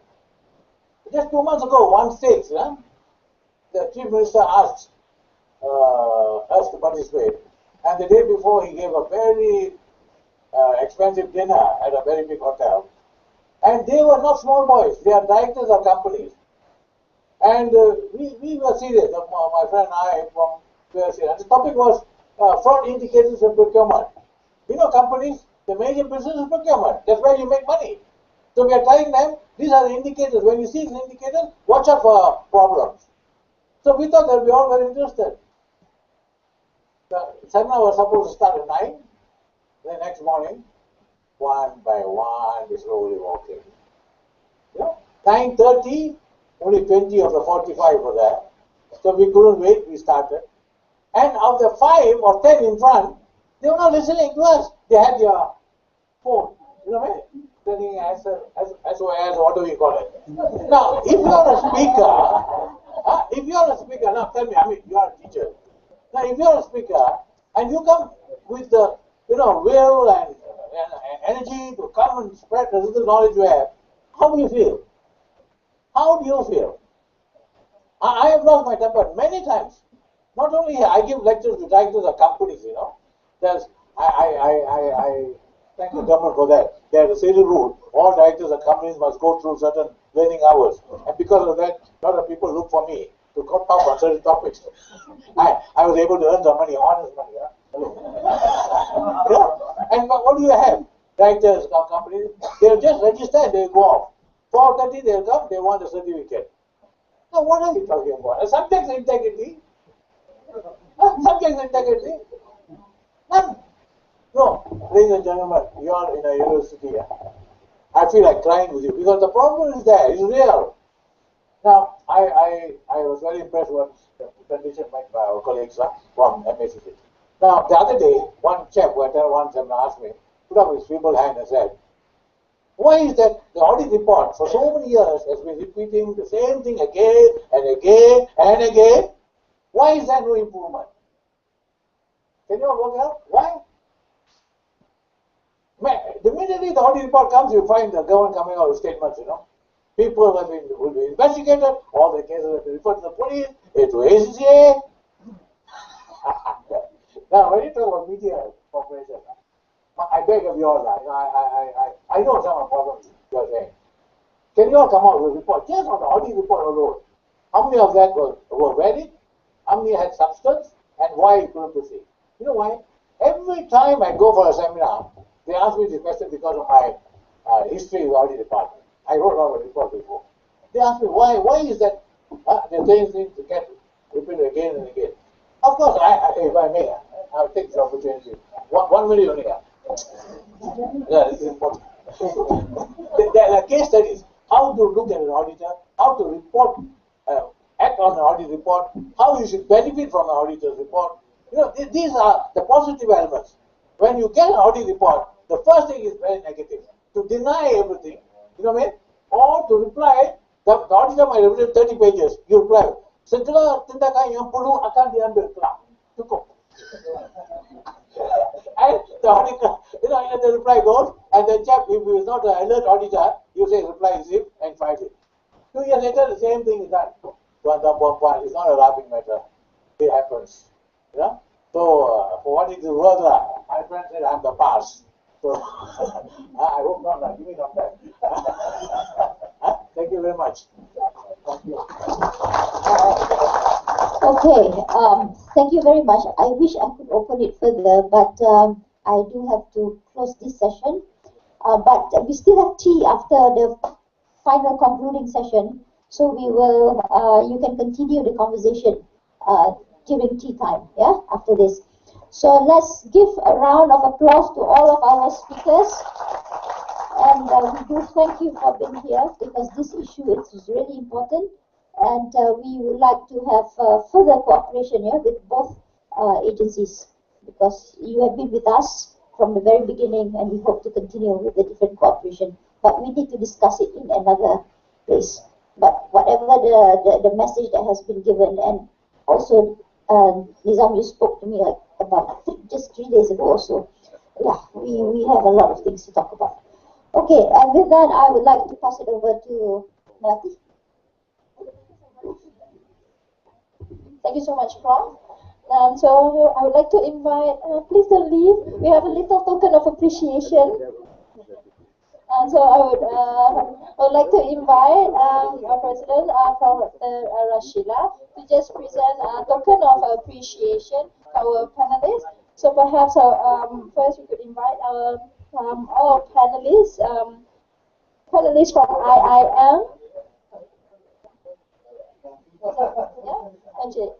Just 2 months ago, 1/6, the Chief Minister asked us to participate. And the day before, he gave a very expensive dinner at a very big hotel. And they were not small boys. They are directors of companies. And we were serious, my friend and I, we were serious. And the topic was fraud indicators in procurement. Companies, the major business is procurement. That's where you make money. So we are telling them, these are the indicators. When you see these indicators, watch out for problems. So we thought that we all were interested. The seminar was supposed to start at 9. The next morning, one by one, we slowly walking. 9:30, only 20 of the 45 were there. So we couldn't wait, we started. And of the 5 or 10 in front, they were not listening to us. They had their phone, telling SOS, what do we call it? Now, if you're a speaker, now tell me, you are a teacher. Now, if you're a speaker, and you come with the, will and energy to come and spread the little knowledge you have, how do you feel? How do you feel? I have lost my temper many times. Not only here, I give lectures to directors of companies, There's, I thank the government for that. There's a silly rule. All directors of companies must go through certain learning hours. And because of that, a lot of people look for me to talk on certain topics. I was able to earn some money, honest money. And what do you have? Directors of companies, they'll just register and they'll go off. 4:30 they'll come, they want a certificate. Now what are you talking about? A subject's integrity? Subject's integrity? None. No, ladies and gentlemen, you are in a university. I feel like crying with you because the problem is there, it's real. Now, I was very impressed with the presentation made by our colleagues from MACC. Now, the other day, one chap who attended one seminar asked me, put up his feeble hand and said, why is that the audit report for so many years has been repeating the same thing again and again and again? Why is there no improvement? Can you all work it out? Why? The minute the audit report comes, you find the government coming out with statements, People will be investigated, all the cases will be referred to the police, to ACCA. Now, when you talk about media corporation, I beg of you all, I know some of the problems you are saying. Can you all come out with a report, just on the audit report alone? How many of that were valid? How many had substance? And why you couldn't proceed? You know why? Every time I go for a seminar, they ask me this question because of my history with the audit department. I wrote all the reports before. They ask me, why is that the same thing to get repeated again and again? Of course, if I may, I'll take this opportunity. 1 minute only. Yeah, this is important. There are case studies. How to look at an auditor, how to report, act on an audit report, how you should benefit from an auditor's report. These are the positive elements. When you get an audit report, the first thing is very negative. To deny everything, or to reply, the auditor might have written 30 pages. You reply, segala tindakan yang perlu akan diambil telah. Cukup. And the auditor, and the reply goes, and the chap, if he is not an alert auditor, you say reply zip and file it. 2 years later, the same thing is done. It's not a laughing matter. It happens. So, for what it is worth, my friend said I'm the past. So, I hope not. Give me some time. Thank you very much. Thank you. Okay, thank you very much. I wish I could open it further, but I do have to close this session. But we still have tea after the final concluding session, so we will. You can continue the conversation during tea time. Yeah, after this. So let's give a round of applause to all of our speakers. And we do thank you for being here because this issue is really important. And we would like to have further cooperation here with both agencies. because you have been with us from the very beginning, and we hope to continue with the different cooperation. But we need to discuss it in another place. But whatever the message that has been given, and also Nizam, you spoke to me like about just 3 days ago or so. Yeah, we have a lot of things to talk about. Okay, and with that, I would like to pass it over to Melati. Thank you so much, Prof. So I would like to invite, please don't leave, we have a little token of appreciation. So I would like to invite our President, Prof. Rashila, to just present a token of appreciation to our panelists. So perhaps first we could invite our all panelists, panelists from IIM. Yeah, Anjali.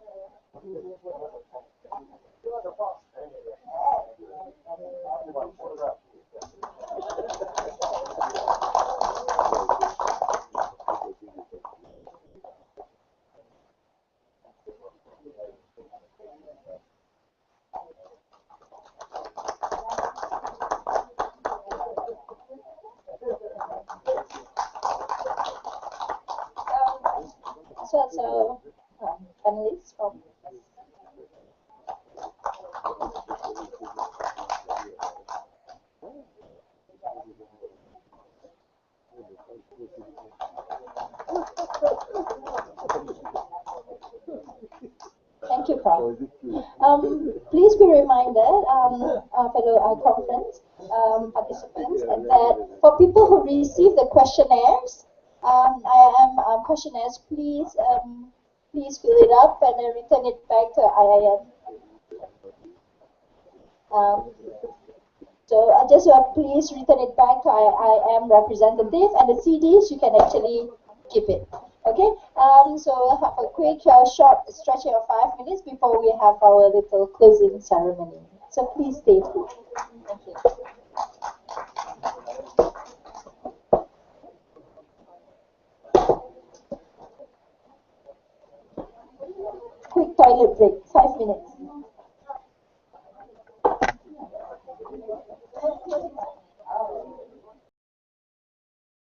So panelists from Thank you, Prof. Please be reminded, fellow conference participants, that for people who receive the questionnaires, IIM questionnaires, please fill it up and then return it back to IIM. So just please return it back to IIM representative, and the CDs you can actually keep it. Okay, so we'll have a quick short stretching of 5 minutes before we have our little closing ceremony. So please stay tuned. Thank you. Quick toilet break, 5 minutes.